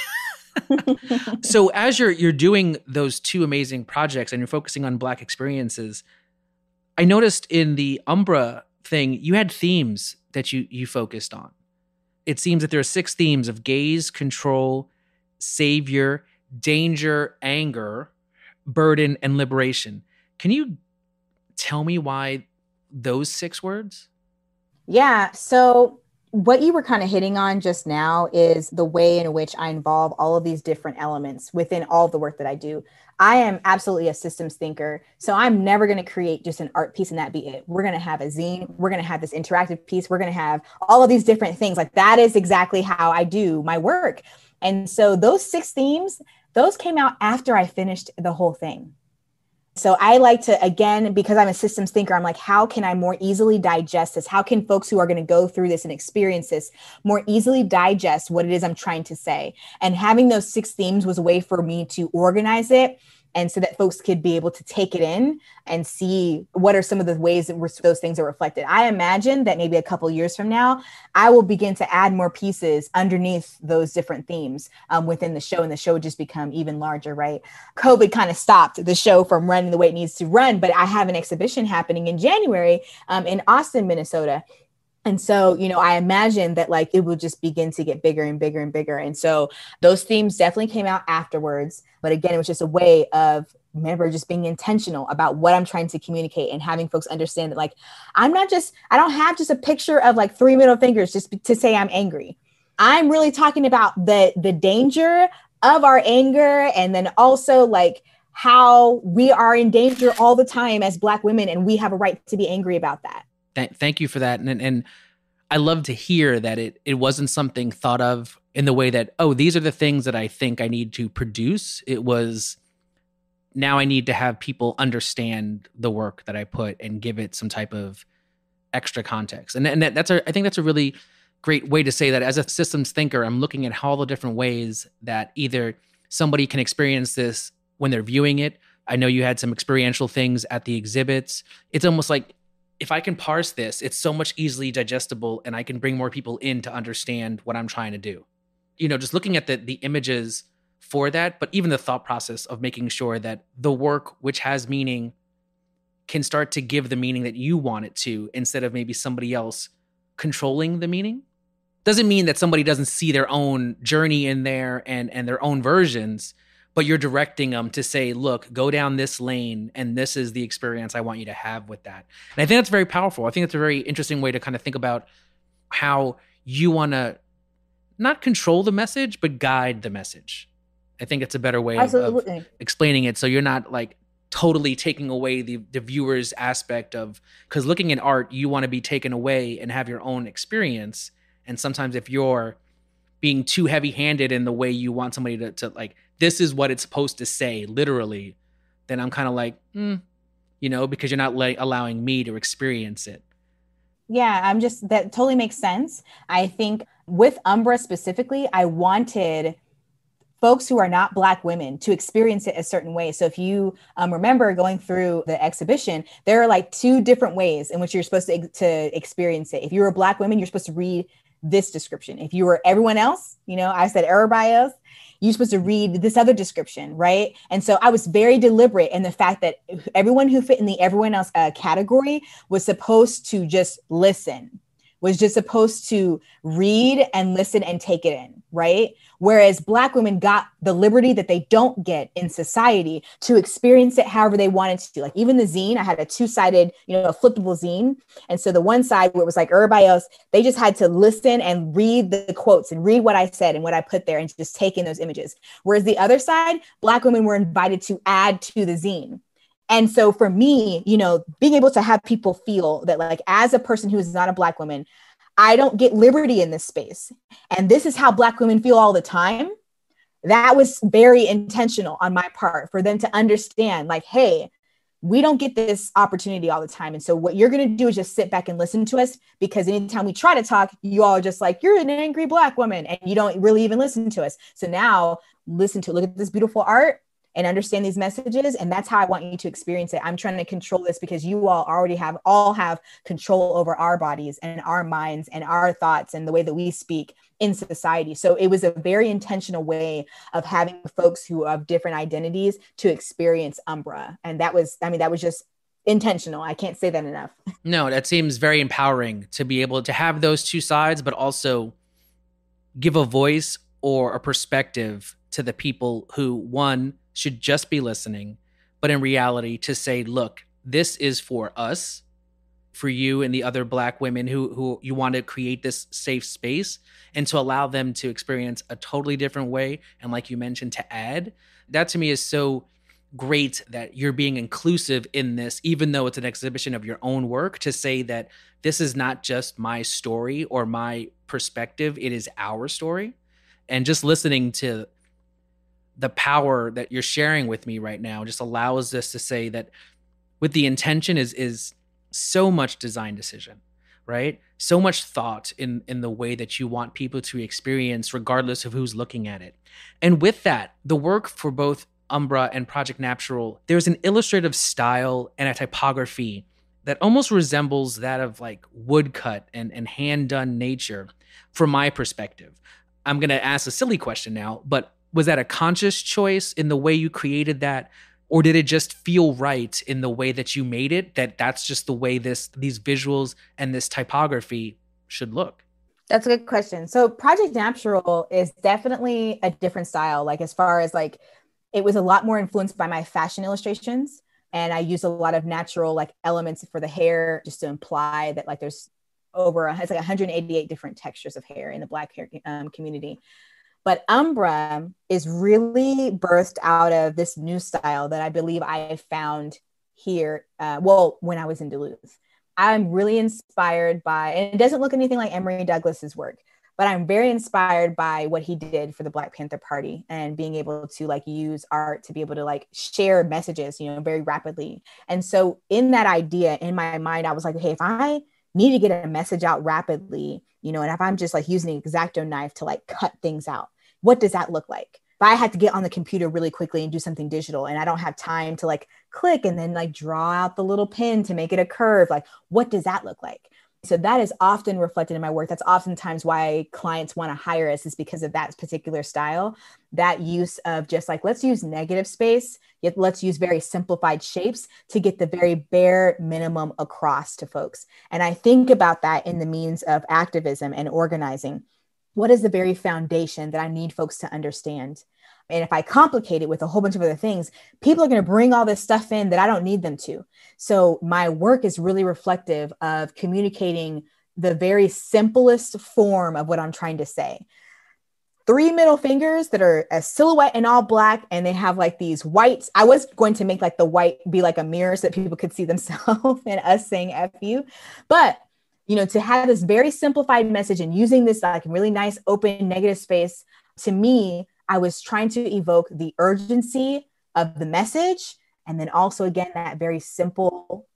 So as you're doing those two amazing projects and you're focusing on Black experiences, I noticed in the Umbra thing, you had themes that you focused on. It seems that there are 6 themes of gaze, control, savior, danger, anger, burden, and liberation. Can you tell me why those 6 words? Yeah. So what you were kind of hitting on just now is the way in which I involve all of these different elements within all of the work that I do. I am absolutely a systems thinker. So I'm never going to create just an art piece and that be it. We're going to have a zine. We're going to have this interactive piece. We're going to have all of these different things. Like that is exactly how I do my work. And so those 6 themes, those came out after I finished the whole thing. So I like to, again, because I'm a systems thinker, I'm like, how can I more easily digest this? How can folks who are going to go through this and experience this more easily digest what it is I'm trying to say? And having those 6 themes was a way for me to organize it. And so that folks could be able to take it in and see what are some of the ways that those things are reflected. I imagine that maybe a couple of years from now, I will begin to add more pieces underneath those different themes within the show, and the show would just become even larger, right? COVID kind of stopped the show from running the way it needs to run, but I have an exhibition happening in January in Austin, Minnesota. And so, you know, I imagine that like it will just begin to get bigger and bigger and bigger. And so those themes definitely came out afterwards. But again, it was just a way of, remember, just being intentional about what I'm trying to communicate and having folks understand that like, I don't have just a picture of like 3 middle fingers just to say I'm angry. I'm really talking about the danger of our anger. And then also like how we are in danger all the time as Black women. And we have a right to be angry about that. Thank you for that. And I love to hear that it wasn't something thought of in the way that, oh, these are the things that I think I need to produce. It was, now I need to have people understand the work that I put and give it some type of extra context. And I think that's a really great way to say that as a systems thinker, I'm looking at all the different ways that either somebody can experience this when they're viewing it. I know you had some experiential things at the exhibits. It's almost like, if I can parse this, it's so much easily digestible and I can bring more people in to understand what I'm trying to do. You know, just looking at the images for that, but even the thought process of making sure that the work which has meaning can start to give the meaning that you want it to, instead of maybe somebody else controlling the meaning. Doesn't mean that somebody doesn't see their own journey in there and their own versions, but you're directing them to say, look, go down this lane, and this is the experience I want you to have with that. And I think that's very powerful. I think it's a very interesting way to kind of think about how you want to not control the message, but guide the message. I think it's a better way of explaining it. So you're not like totally taking away the viewer's aspect of, because looking at art, you want to be taken away and have your own experience. And sometimes if you're being too heavy-handed in the way you want somebody to like, this is what it's supposed to say, literally, then I'm kind of like, you know, because you're not allowing me to experience it. Yeah, that totally makes sense. I think with Umbra specifically, I wanted folks who are not Black women to experience it a certain way. So if you remember going through the exhibition, there are like 2 different ways in which you're supposed to experience it. If you're a Black woman, you're supposed to read this description. If you were everyone else, you know, I said everybody else, you're supposed to read this other description, right? And so I was very deliberate in the fact that everyone who fit in the everyone else category was supposed to just listen, was just supposed to read and listen and take it in, right? Whereas Black women got the liberty that they don't get in society to experience it however they wanted to. Like even the zine, I had a 2-sided, you know, a flippable zine. And so the one side where it was like everybody else, they just had to listen and read the quotes and read what I said and what I put there and just take in those images. Whereas the other side, Black women were invited to add to the zine. And so for me, you know, being able to have people feel that like, as a person who is not a Black woman, I don't get liberty in this space. And this is how Black women feel all the time. That was very intentional on my part for them to understand like, hey, we don't get this opportunity all the time. And so what you're going to do is just sit back and listen to us, because anytime we try to talk, you all are just like, you're an angry Black woman, and you don't really even listen to us. So now look at this beautiful art and understand these messages. And that's how I want you to experience it. I'm trying to control this because you all already have control over our bodies and our minds and our thoughts and the way that we speak in society. So it was a very intentional way of having folks who have different identities to experience Umbra. And that was just intentional. I can't say that enough. No, that seems very empowering to be able to have those two sides, but also give a voice or a perspective to the people who, one, should just be listening, but in reality to say, look, this is for us, for you and the other Black women who you want to create this safe space, and to allow them to experience a totally different way. And like you mentioned, to add, that to me is so great that you're being inclusive in this, even though it's an exhibition of your own work, to say that this is not just my story or my perspective, it is our story. And just listening to the power that you're sharing with me right now just allows us to say that with the intention is so much design decision, right? So much thought in the way that you want people to experience, regardless of who's looking at it. And with that, the work for both Umbra and Project Naptural, there's an illustrative style and a typography that almost resembles that of like woodcut and hand-done nature from my perspective. I'm going to ask a silly question now, but was that a conscious choice in the way you created that? Or did it just feel right in the way that you made it, that that's just the way these visuals and this typography should look? That's a good question. So Project Naptural is definitely a different style. Like, as far as like, it was a lot more influenced by my fashion illustrations. And I used a lot of natural like elements for the hair, just to imply that like it's like 188 different textures of hair in the Black hair community. But Umbra is really birthed out of this new style that I believe I found here, when I was in Duluth. I'm really inspired by, and it doesn't look anything like Emory Douglas's work, but I'm very inspired by what he did for the Black Panther Party and being able to like use art to be able to like share messages, very rapidly. And so in that idea, in my mind, I was like, hey, if I need to get a message out rapidly, and if I'm just like using an X-Acto knife to like cut things out, what does that look like? If I had to get on the computer really quickly and do something digital and I don't have time to like click and then like draw out the little pen to make it a curve, like what does that look like? So that is often reflected in my work. That's oftentimes why clients want to hire us, is because of that particular style, that use of just like, let's use negative space, yet let's use very simplified shapes to get the very bare minimum across to folks. And I think about that in the means of activism and organizing. What is the very foundation that I need folks to understand? And if I complicate it with a whole bunch of other things, people are going to bring all this stuff in that I don't need them to. So my work is really reflective of communicating the very simplest form of what I'm trying to say. 3 middle fingers that are a silhouette in all Black, and they have like these whites. I was going to make like the white be like a mirror so that people could see themselves and us saying F you. But to have this very simplified message and using this like really nice open negative space, to me, I was trying to evoke the urgency of the message. And then also, again, that very simple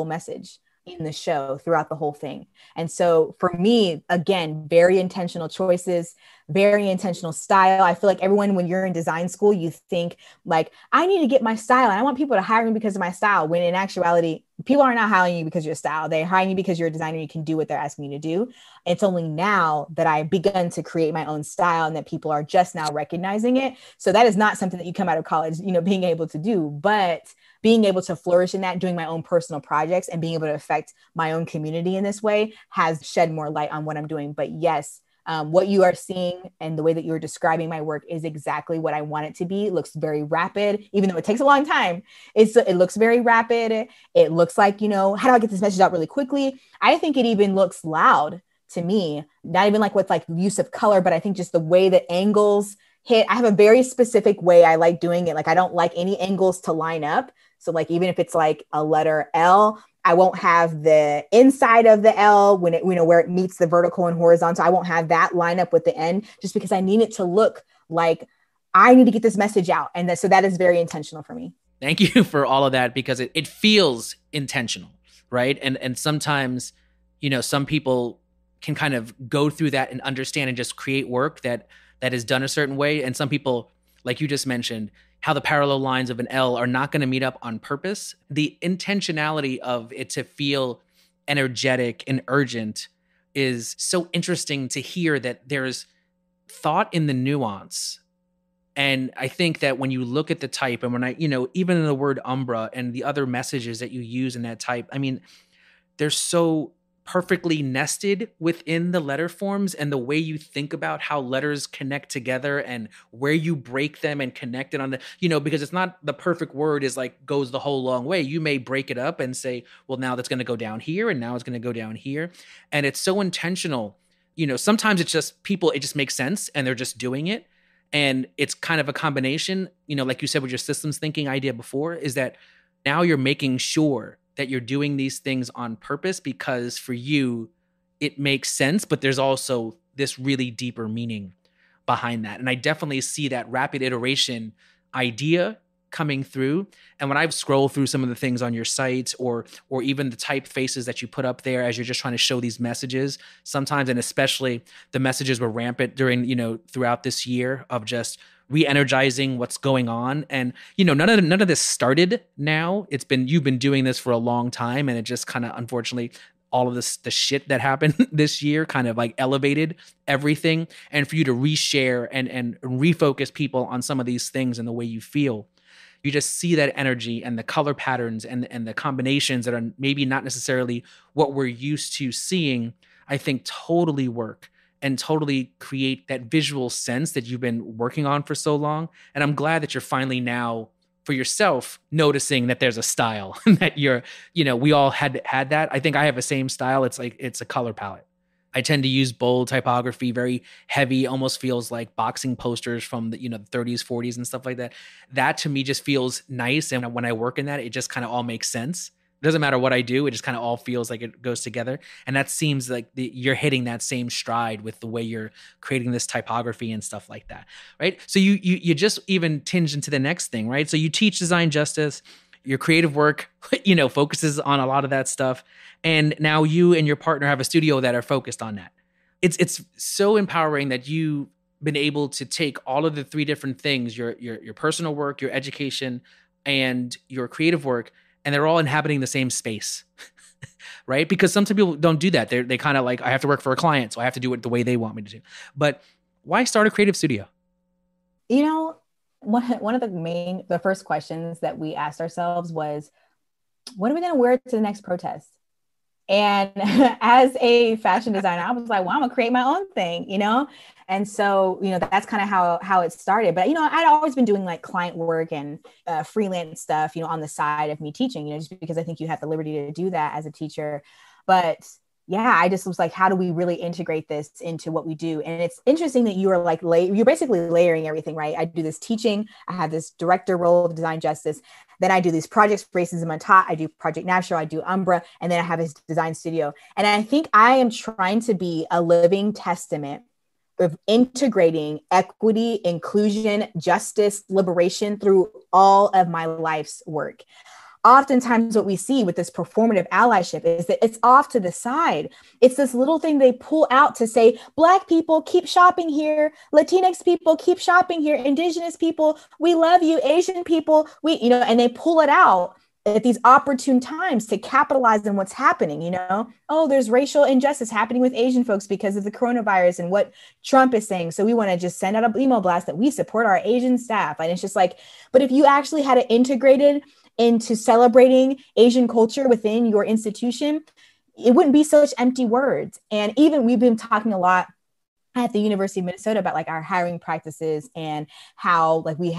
message in the show throughout the whole thing. And so for me, again, very intentional choices, very intentional style. I feel like everyone, when you're in design school, you think like, I need to get my style and I want people to hire me because of my style. When in actuality, people are not hiring you because of your style. They're hiring you because you're a designer. You can do what they're asking you to do. It's only now that I've begun to create my own style and that people are just now recognizing it. So that is not something that you come out of college, being able to do, but being able to flourish in that, doing my own personal projects and being able to affect my own community in this way has shed more light on what I'm doing. But yes, what you are seeing and the way that you're describing my work is exactly what I want it to be. It looks very rapid, even though it takes a long time. It looks very rapid. It looks like, how do I get this message out really quickly? I think it even looks loud to me, not even like with like use of color, but I think just the way that angles hit. I have a very specific way I like doing it. Like I don't like any angles to line up. So like, even if it's like a letter L, I won't have the inside of the L when it, where it meets the vertical and horizontal. I won't have that line up with the end, just because I need it to look like I need to get this message out. And so that is very intentional for me. Thank you for all of that, because it feels intentional, right? And sometimes, some people can kind of go through that and understand and just create work that is done a certain way. And some people, like you just mentioned, how the parallel lines of an L are not going to meet up on purpose. The intentionality of it to feel energetic and urgent is so interesting to hear, that there's thought in the nuance. And I think that when you look at the type, and when even in the word Umbra and the other messages that you use in that type, I mean, they're so perfectly nested within the letter forms, and the way you think about how letters connect together and where you break them and connect it on because it's not the perfect word is like goes the whole long way. You may break it up and say, well, now that's going to go down here, and now it's going to go down here. And it's so intentional. Sometimes it's just people, it just makes sense and they're just doing it. And it's kind of a combination, like you said with your systems thinking idea before, is that now you're making sure that you're doing these things on purpose, because for you, it makes sense, but there's also this really deeper meaning behind that. And I definitely see that rapid iteration idea coming through. And when I've scrolled through some of the things on your site, or even the typefaces that you put up there as you're just trying to show these messages sometimes, and especially the messages were rampant during, throughout this year of just re-energizing what's going on. And, none of this started now. You've been doing this for a long time, and it just kind of, unfortunately, all of the shit that happened this year kind of like elevated everything. And for you to reshare and refocus people on some of these things and the way you feel, you just see that energy and the color patterns and the combinations that are maybe not necessarily what we're used to seeing, I think totally work and totally create that visual sense that you've been working on for so long. And I'm glad that you're finally now, for yourself, noticing that there's a style that we all had that. I think I have the same style. It's like, it's a color palette. I tend to use bold typography, very heavy, almost feels like boxing posters from the 30s, 40s and stuff like that. That to me just feels nice. And when I work in that, it just kind of all makes sense. It doesn't matter what I do. It just kind of all feels like it goes together. And that seems like you're hitting that same stride with the way you're creating this typography and stuff like that, right? So you just even tinge into the next thing, right? So you teach design justice. Your creative work, focuses on a lot of that stuff. And now you and your partner have a studio that are focused on that. It's so empowering that you've been able to take all of the three different things, your personal work, your education, and your creative work, and they're all inhabiting the same space, right? Because some people don't do that. They kind of like, I have to work for a client, so I have to do it the way they want me to do. But why start a creative studio? One of the first questions that we asked ourselves was, what are we going to wear to the next protest? And as a fashion designer, I was like, well, I'm gonna create my own thing, And so, that's kind of how it started. But, I'd always been doing like client work and freelance stuff, on the side of me teaching, just because I think you have the liberty to do that as a teacher. But yeah, I just was like, how do we really integrate this into what we do? And it's interesting that you are like, you're basically layering everything, right? I do this teaching, I have this director role of design justice. Then I do these projects, Racism Untaught, I do Project Naptural, I do Umbra, and then I have this design studio. And I think I am trying to be a living testament of integrating equity, inclusion, justice, liberation through all of my life's work. Oftentimes what we see with this performative allyship is that it's off to the side. It's this little thing they pull out to say, Black people, keep shopping here. Latinx people, keep shopping here. Indigenous people, we love you. Asian people, and they pull it out at these opportune times to capitalize on what's happening, Oh, there's racial injustice happening with Asian folks because of the coronavirus and what Trump is saying. So we want to just send out an email blast that we support our Asian staff. And it's just like, but if you actually had it integrated into celebrating Asian culture within your institution, it wouldn't be such empty words. And even we've been talking a lot at the University of Minnesota about like our hiring practices and how like we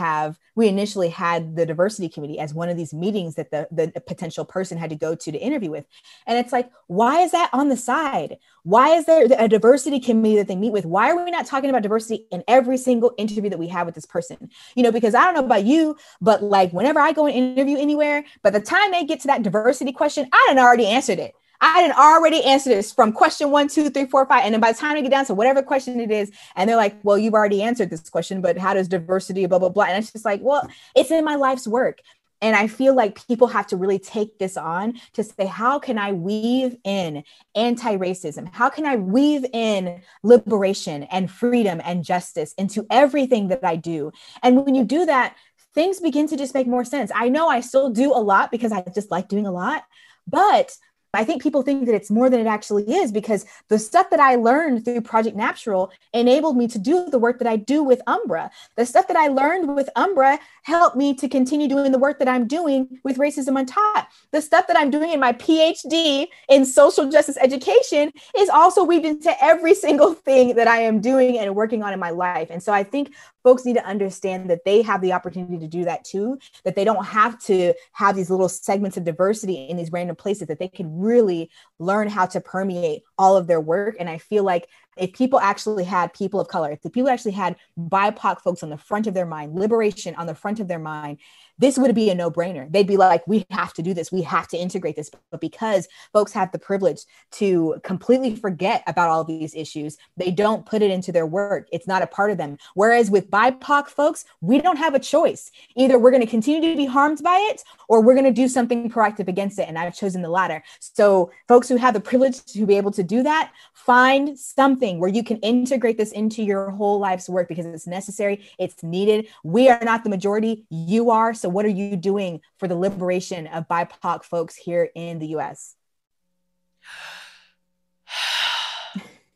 initially had the diversity committee as one of these meetings that the potential person had to go to interview with. And it's like, why is that on the side? Why is there a diversity committee that they meet with? Why are we not talking about diversity in every single interview that we have with this person? Because I don't know about you, but like whenever I go and interview anywhere, by the time they get to that diversity question, I done already answered it. I didn't already answer this from question 1, 2, 3, 4, 5. And then by the time I get down to whatever question it is, and they're like, well, you've already answered this question, but how does diversity, blah, blah, blah. And it's just like, well, it's in my life's work. And I feel like people have to really take this on to say, how can I weave in anti-racism? How can I weave in liberation and freedom and justice into everything that I do? And when you do that, things begin to just make more sense. I know I still do a lot because I just like doing a lot, but I think people think that it's more than it actually is, because the stuff that I learned through Project Naptural enabled me to do the work that I do with Umbra. The stuff that I learned with Umbra helped me to continue doing the work that I'm doing with Racism Untaught. The stuff that I'm doing in my PhD in social justice education is also weaved into every single thing that I am doing and working on in my life. And so I think folks need to understand that they have the opportunity to do that too, that they don't have to have these little segments of diversity in these random places, that they can really learn how to permeate all of their work. And I feel like if people actually had people of color, if the people actually had BIPOC folks on the front of their mind, liberation on the front of their mind, this would be a no-brainer. They'd be like, we have to do this. We have to integrate this. But because folks have the privilege to completely forget about all of these issues, they don't put it into their work. It's not a part of them. Whereas with BIPOC folks, we don't have a choice. Either we're going to continue to be harmed by it, or we're going to do something proactive against it. And I've chosen the latter. So folks who have the privilege to be able to do that, find something where you can integrate this into your whole life's work, because it's necessary. It's needed. We are not the majority. You are. So what are you doing for the liberation of BIPOC folks here in the US?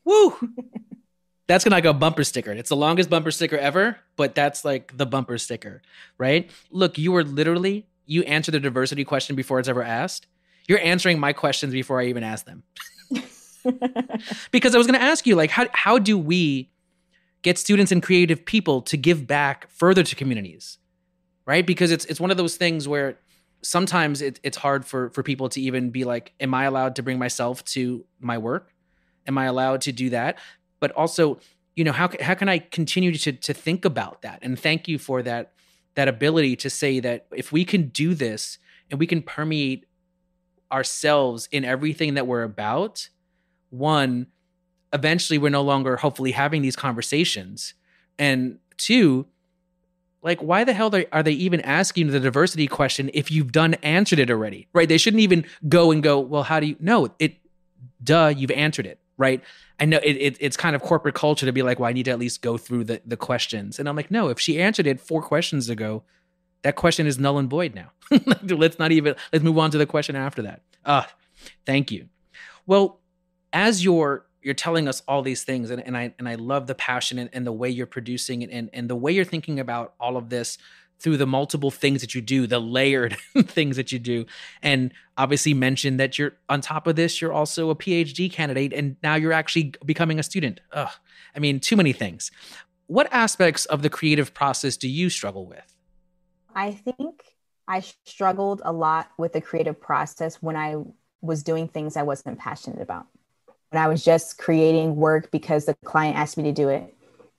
Woo! That's gonna go bumper sticker. It's the longest bumper sticker ever, but that's like the bumper sticker, right? Look, you answered the diversity question before it's ever asked. You're answering my questions before I even ask them. Because I was gonna ask you, like, how do we get students and creative people to give back further to communities? Right? Because it's one of those things where sometimes it's hard for people to even be like, am I allowed to bring myself to my work? Am I allowed to do that? But also, how can I continue to think about that? And thank you for that ability to say that if we can do this and we can permeate ourselves in everything that we're about, one, eventually we're no longer hopefully having these conversations. And two, like, why the hell are they even asking the diversity question if you've answered it already, right? They shouldn't even go, well, how do you know it? You've answered it, right? I know it's kind of corporate culture to be like, well, I need to at least go through the questions. And I'm like, no, if she answered it 4 questions ago, that question is null and void now. Let's move on to the question after that. Thank you. Well, as you're telling us all these things, and I love the passion and the way you're producing and the way you're thinking about all of this through the multiple things that you do, the layered things that you do. And obviously mentioned that you're on top of this, you're also a PhD candidate, and now you're actually becoming a student. Too many things. What aspects of the creative process do you struggle with? I think I struggled a lot with the creative process when I was doing things I wasn't passionate about, when I was just creating work because the client asked me to do it.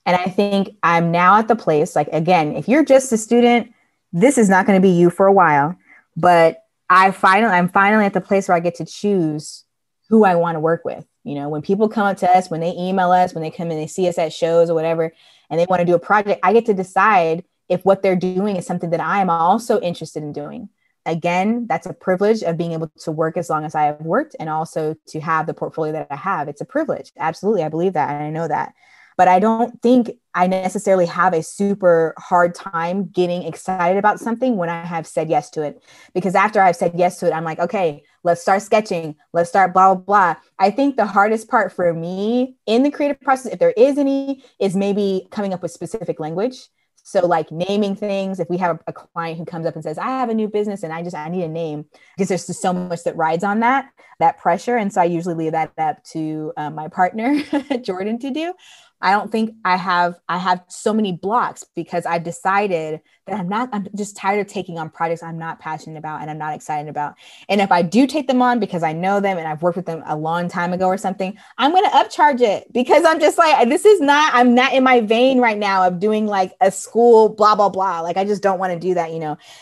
And I think I'm now at the place, like, again, if you're just a student, this is not going to be you for a while. But I'm finally at the place where I get to choose who I want to work with. When people come up to us, when they email us, when they come and they see us at shows or whatever, and they want to do a project, I get to decide if what they're doing is something that I am also interested in doing. Again, that's a privilege of being able to work as long as I have worked, and also to have the portfolio that I have. It's a privilege. Absolutely. I believe that. And I know that. But I don't think I necessarily have a super hard time getting excited about something when I have said yes to it. Because after I've said yes to it, I'm like, okay, let's start sketching. Let's start blah, blah, blah. I think the hardest part for me in the creative process, if there is any, is maybe coming up with specific language. So like naming things. If we have a client who comes up and says, I have a new business and I need a name, because there's just so much that rides on that pressure. And so I usually leave that up to my partner, Jordan, to do. I don't think I have so many blocks because I've decided that I'm just tired of taking on projects I'm not passionate about and I'm not excited about. And if I do take them on because I know them and I've worked with them a long time ago or something, I'm going to upcharge it because I'm just like, I'm not in my vein right now of doing like a school, blah, blah, blah. Like, I just don't want to do that,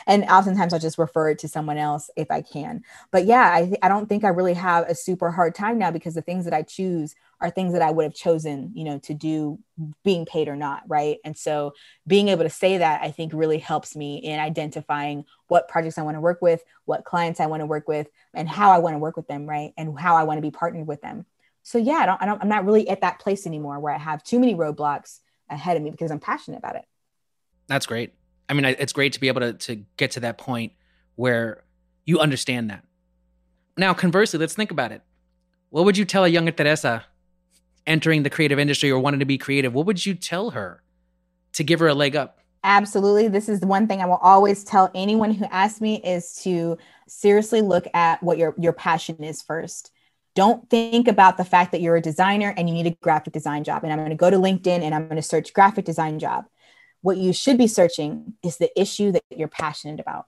and oftentimes I'll just refer it to someone else if I can. But yeah, I don't think I really have a super hard time now because the things that I choose are things that I would have chosen, to do, being paid or not. Right. And so being able to say that, I think, really helps me in identifying what projects I want to work with, what clients I want to work with, and how I want to work with them. Right. And how I want to be partnered with them. So yeah, I'm not really at that place anymore where I have too many roadblocks ahead of me because I'm passionate about it. That's great. I mean, it's great to be able to get to that point where you understand that. Now, conversely, let's think about it. What would you tell a younger Teresa entering the creative industry or wanting to be creative? What would you tell her to give her a leg up? Absolutely. This is the one thing I will always tell anyone who asks me, is to seriously look at what your passion is first. Don't think about the fact that you're a designer and you need a graphic design job. And I'm going to go to LinkedIn and I'm going to search graphic design job. What you should be searching is the issue that you're passionate about.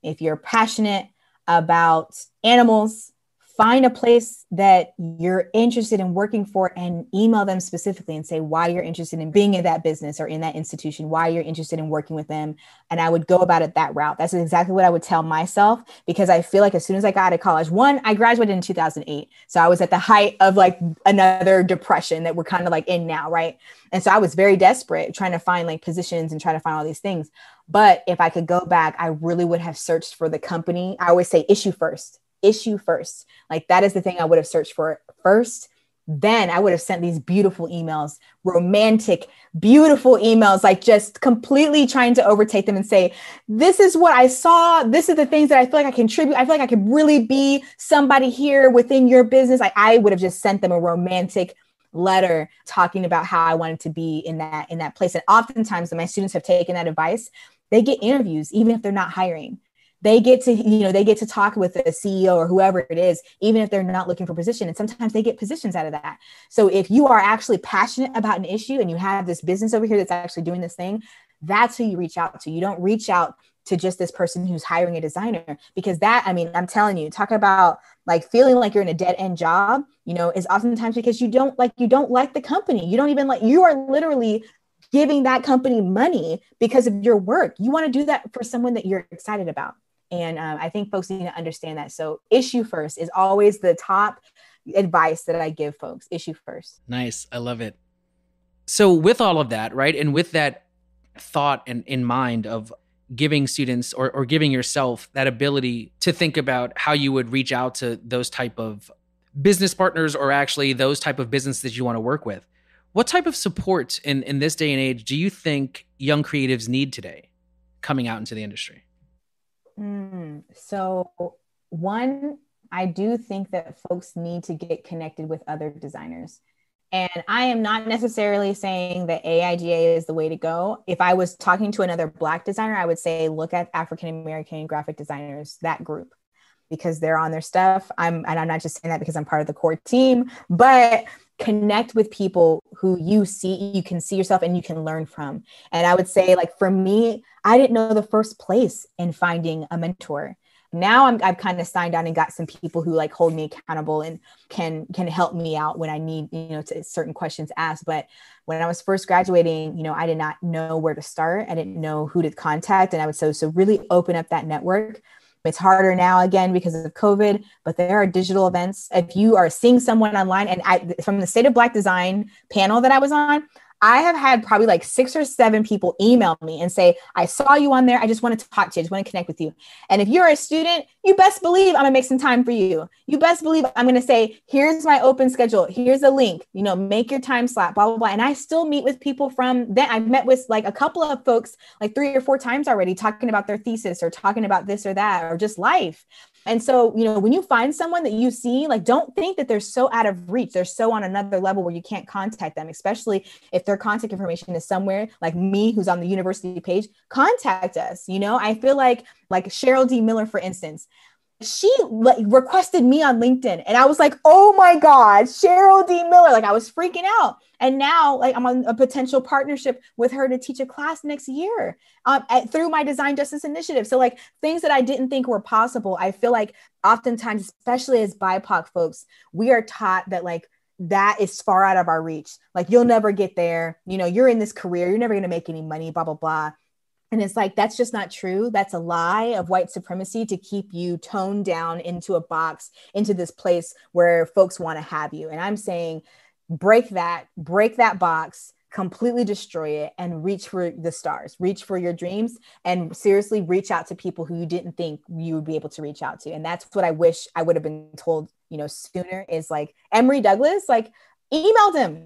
If you're passionate about animals, find a place that you're interested in working for and email them specifically and say why you're interested in being in that business or in that institution, why you're interested in working with them. And I would go about it that route. That's exactly what I would tell myself, because I feel like as soon as I got out of college, I graduated in 2008. So I was at the height of like another depression that we're kind of like in now. Right. And so I was very desperate trying to find like positions and trying to find all these things. But if I could go back, I really would have searched for the company. I always say issue first. Like that is the thing I would have searched for first. Then I would have sent these beautiful emails, romantic, beautiful emails, like just completely trying to overtake them and say, this is what I saw. This is the things that I feel like I contribute. I feel like I could really be somebody here within your business. I would have just sent them a romantic letter talking about how I wanted to be in that place. And oftentimes when my students have taken that advice, they get interviews, even if they're not hiring. They get to talk with a CEO or whoever it is, even if they're not looking for a position. And sometimes they get positions out of that. So if you are actually passionate about an issue and you have this business over here that's actually doing this thing, that's who you reach out to. You don't reach out to just this person who's hiring a designer, because I'm telling you, talk about like feeling like you're in a dead end job, is oftentimes because you don't like the company. You are literally giving that company money because of your work. You want to do that for someone that you're excited about. And I think folks need to understand that. So issue first is always the top advice that I give folks. Issue first. Nice. I love it. So with all of that, right, and with that thought in mind of giving students or giving yourself that ability to think about how you would reach out to those type of business partners or actually those type of business that you want to work with, what type of support in this day and age do you think young creatives need today coming out into the industry? So one, I do think that folks need to get connected with other designers. And I am not necessarily saying that AIGA is the way to go. If I was talking to another Black designer, I would say, look at African-American graphic designers, that group, because they're on their stuff. And I'm not just saying that because I'm part of the core team, but connect with people who you can see yourself and you can learn from. And I would say, like, for me, I didn't know the first place in finding a mentor. Now I've kind of signed on and got some people who like hold me accountable and can help me out when I need, to certain questions asked. But when I was first graduating, I did not know where to start. I didn't know who to contact. And I would so really open up that network. It's harder now, again, because of COVID, but there are digital events. If you are seeing someone online, and from the State of Black Design panel that I was on, I have had probably like 6 or 7 people email me and say, I saw you on there. I just want to talk to you. I just want to connect with you. And if you're a student, you best believe I'm gonna make some time for you. You best believe I'm going to say, here's my open schedule. Here's a link, make your time slot, blah, blah, blah. And I still meet with people from then. I've met with like a couple of folks like 3 or 4 times already, talking about their thesis or talking about this or that, or just life. And so, when you find someone that you see, like, don't think that they're so out of reach. They're so on another level where you can't contact them, especially if their contact information is somewhere like me, who's on the university page. Contact us. I feel like Cheryl D. Miller, for instance, she requested me on LinkedIn, and I was like, oh my God, Cheryl D. Miller. Like, I was freaking out. And now I'm on a potential partnership with her to teach a class next year through my Design Justice Initiative. So like things that I didn't think were possible. I feel like oftentimes, especially as BIPOC folks, we are taught that like that is far out of our reach. Like, you'll never get there. You're in this career, you're never going to make any money, blah, blah, blah. And it's like, that's just not true. That's a lie of white supremacy to keep you toned down into a box, into this place where folks want to have you. And I'm saying, break that box, completely destroy it, and reach for the stars, reach for your dreams, and seriously reach out to people who you didn't think you would be able to reach out to. And that's what I wish I would have been told, sooner, is like Emory Douglas, like emailed him,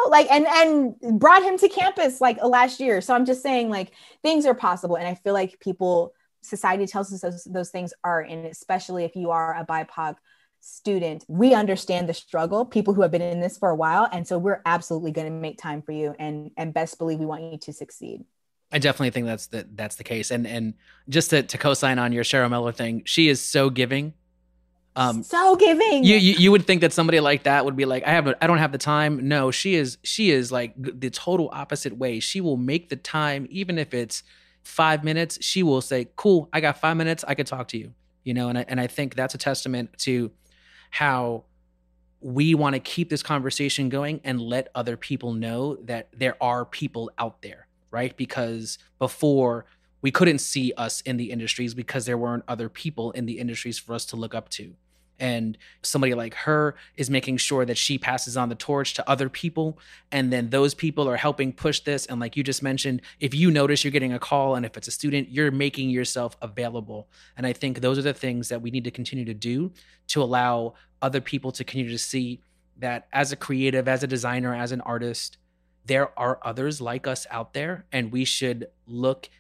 like, and brought him to campus like last year. So I'm just saying, like, things are possible. And I feel like society tells us those things aren't. And especially if you are a BIPOC student, we understand the struggle, people who have been in this for a while. And so we're absolutely going to make time for you, and best believe we want you to succeed. I definitely think that's the case. And just to co-sign on your Cheryl Miller thing, she is so giving. So giving. You would think that somebody like that would be like, I don't have the time. No, she is like the total opposite way. She will make the time, even if it's 5 minutes. She will say, cool, I got 5 minutes, I could talk to you, and I think that's a testament to how we want to keep this conversation going and let other people know that there are people out there, right? Because before, we couldn't see us in the industries because there weren't other people in the industries for us to look up to. And somebody like her is making sure that she passes on the torch to other people. And then those people are helping push this. And like you just mentioned, if you notice you're getting a call, and if it's a student, you're making yourself available. And I think those are the things that we need to continue to do to allow other people to continue to see that as a creative, as a designer, as an artist, there are others like us out there. And we should look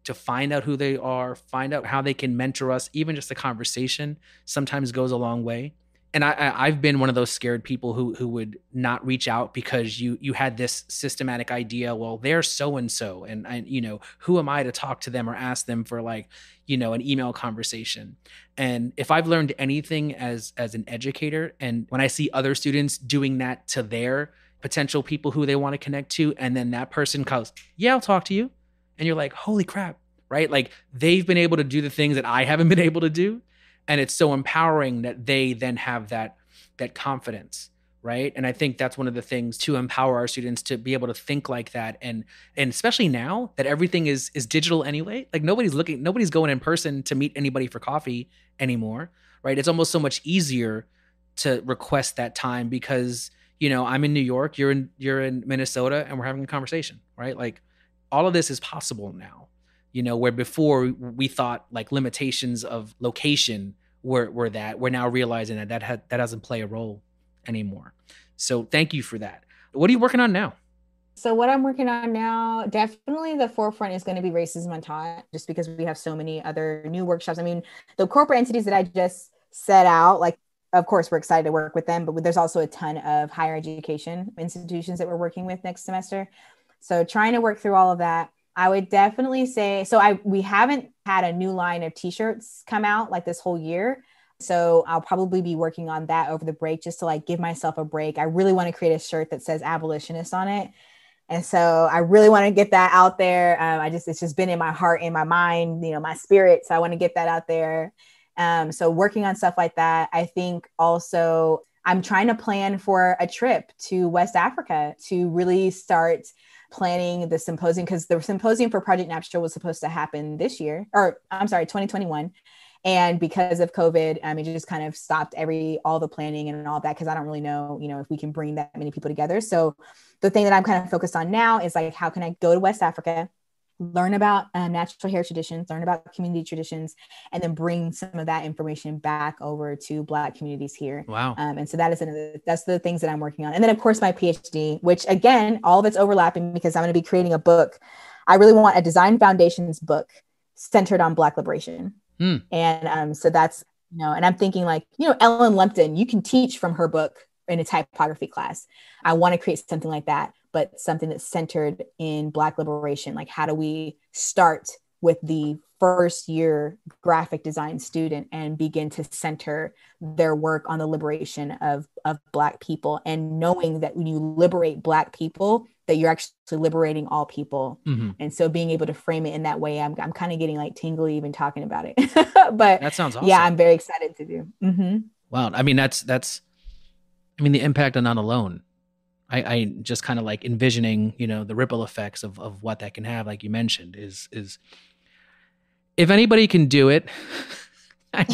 to find out who they are, find out how they can mentor us. Even just a conversation sometimes goes a long way. And I've been one of those scared people who would not reach out because you had this systematic idea, well, they're so-and-so, and who am I to talk to them or ask them for like, an email conversation. And if I've learned anything as an educator, and when I see other students doing that to their potential people who they want to connect to, and then that person goes, yeah, I'll talk to you. And you're like, holy crap, right? Like, they've been able to do the things that I haven't been able to do. And it's so empowering that they then have that confidence, right? And I think that's one of the things to empower our students to be able to think like that. And especially now that everything is digital anyway, like nobody's going in person to meet anybody for coffee anymore, right? It's almost so much easier to request that time because, I'm in New York, you're in Minnesota, and we're having a conversation, right? Like, all of this is possible now, where before we thought like limitations of location were that. We're now realizing that doesn't play a role anymore. So thank you for that. What are you working on now? So what I'm working on now, definitely the forefront is going to be Racism Untaught, just because we have so many other new workshops. I mean, the corporate entities that I just set out, like, of course, we're excited to work with them, but there's also a ton of higher education institutions that we're working with next semester. So trying to work through all of that. I would definitely say, we haven't had a new line of t-shirts come out like this whole year. So I'll probably be working on that over the break, just to like give myself a break. I really want to create a shirt that says abolitionist on it. And so I really want to get that out there. It's just been in my heart, in my mind, my spirit. So I want to get that out there. So working on stuff like that. I think also I'm trying to plan for a trip to West Africa to really start planning the symposium, because the symposium for Project Naptural was supposed to happen this year, 2021. And because of COVID, it just kind of stopped all the planning and all of that, because I don't really know, if we can bring that many people together. So the thing that I'm kind of focused on now is like, how can I go to West Africa, learn about natural hair traditions, learn about community traditions, and then bring some of that information back over to Black communities here. Wow. And so that's the things that I'm working on. And then of course my PhD, which again, all of it's overlapping because I'm going to be creating a book. I really want a design foundations book centered on Black liberation. And so that's, and I'm thinking like, Ellen Lempton, you can teach from her book in a typography class. I want to create something like that, but something that's centered in Black liberation. Like, how do we start with the first year graphic design student and begin to center their work on the liberation of Black people, and knowing that when you liberate Black people, that you're actually liberating all people. Mm-hmm. And so being able to frame it in that way, I'm kind of getting like tingly even talking about it. But that sounds awesome. Yeah, I'm very excited to do. Mm-hmm. Wow. I mean, the impact on that alone, I just kind of like envisioning, the ripple effects of what that can have, like you mentioned, is if anybody can do it, I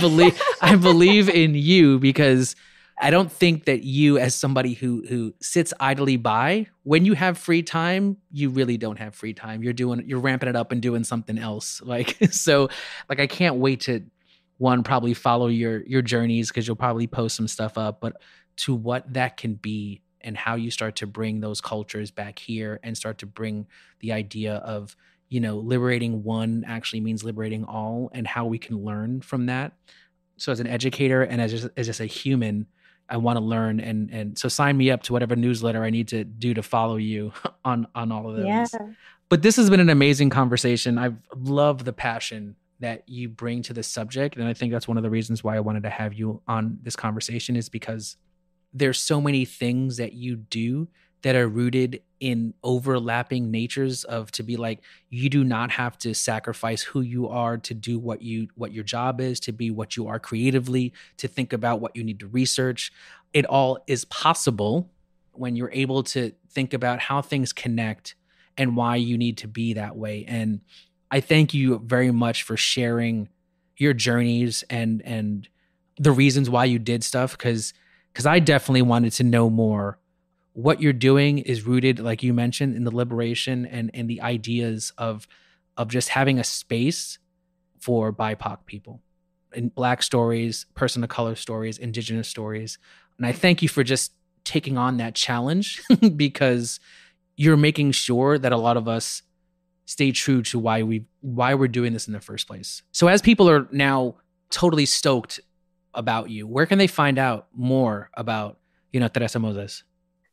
believe in you, because I don't think that you, as somebody who sits idly by, when you have free time, you really don't have free time. You're ramping it up and doing something else. Like, so like, I can't wait to probably follow your journeys, because you'll probably post some stuff up, but to what that can be and how you start to bring those cultures back here and start to bring the idea of, liberating one actually means liberating all, and how we can learn from that. So as an educator and as just a human, I want to learn. And so sign me up to whatever newsletter I need to do to follow you on all of those. Yeah. But this has been an amazing conversation. I've loved the passion that you bring to this subject. And I think that's one of the reasons why I wanted to have you on this conversation, is because there's so many things that you do that are rooted in overlapping natures of, to be like, you do not have to sacrifice who you are to do what your job is, to be what you are creatively, to think about what you need to research. It all is possible when you're able to think about how things connect and why you need to be that way. And I thank you very much for sharing your journeys and the reasons why you did stuff, because I definitely wanted to know more. What you're doing is rooted, like you mentioned, in the liberation and the ideas of just having a space for BIPOC people, and Black stories, person of color stories, Indigenous stories. And I thank you for just taking on that challenge because you're making sure that a lot of us stay true to why we're doing this in the first place. So as people are now totally stoked about you, where can they find out more about, Teresa Moses?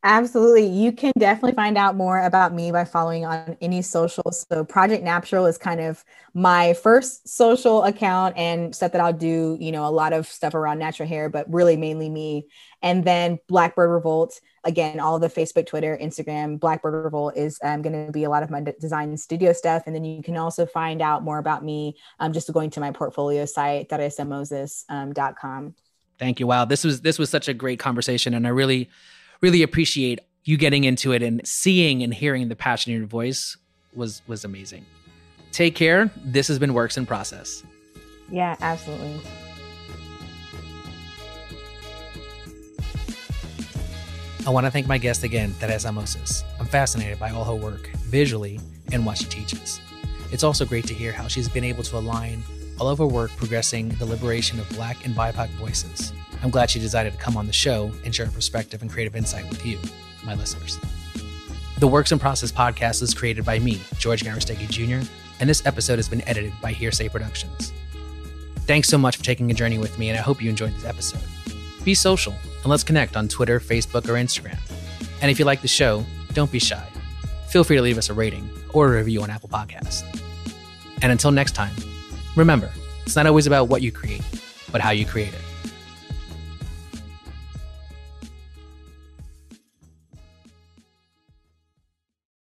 Absolutely. You can definitely find out more about me by following on any socials. So Project Naptural is kind of my first social account and stuff that I'll do, a lot of stuff around natural hair, but really mainly me. And then Blackbird Revolt, again, all of the Facebook, Twitter, Instagram. Blackbird Revolt is going to be a lot of my design studio stuff. And then you can also find out more about me just going to my portfolio site, teresamoses.com. Thank you. Wow. This was such a great conversation. And I really appreciate you getting into it, and seeing and hearing the passion in your voice was amazing. Take care. This has been Works in Process. Yeah, absolutely. I want to thank my guest again, Teresa Moses. I'm fascinated by all her work visually and what she teaches. It's also great to hear how she's been able to align all of her work progressing the liberation of Black and BIPOC voices. I'm glad she decided to come on the show and share her perspective and creative insight with you, my listeners. The Works in Process podcast is created by me, George Garristegui Jr., and this episode has been edited by Hearsay Productions. Thanks so much for taking a journey with me, and I hope you enjoyed this episode. Be social, and let's connect on Twitter, Facebook, or Instagram. And if you like the show, don't be shy. Feel free to leave us a rating or a review on Apple Podcasts. And until next time, remember, it's not always about what you create, but how you create it.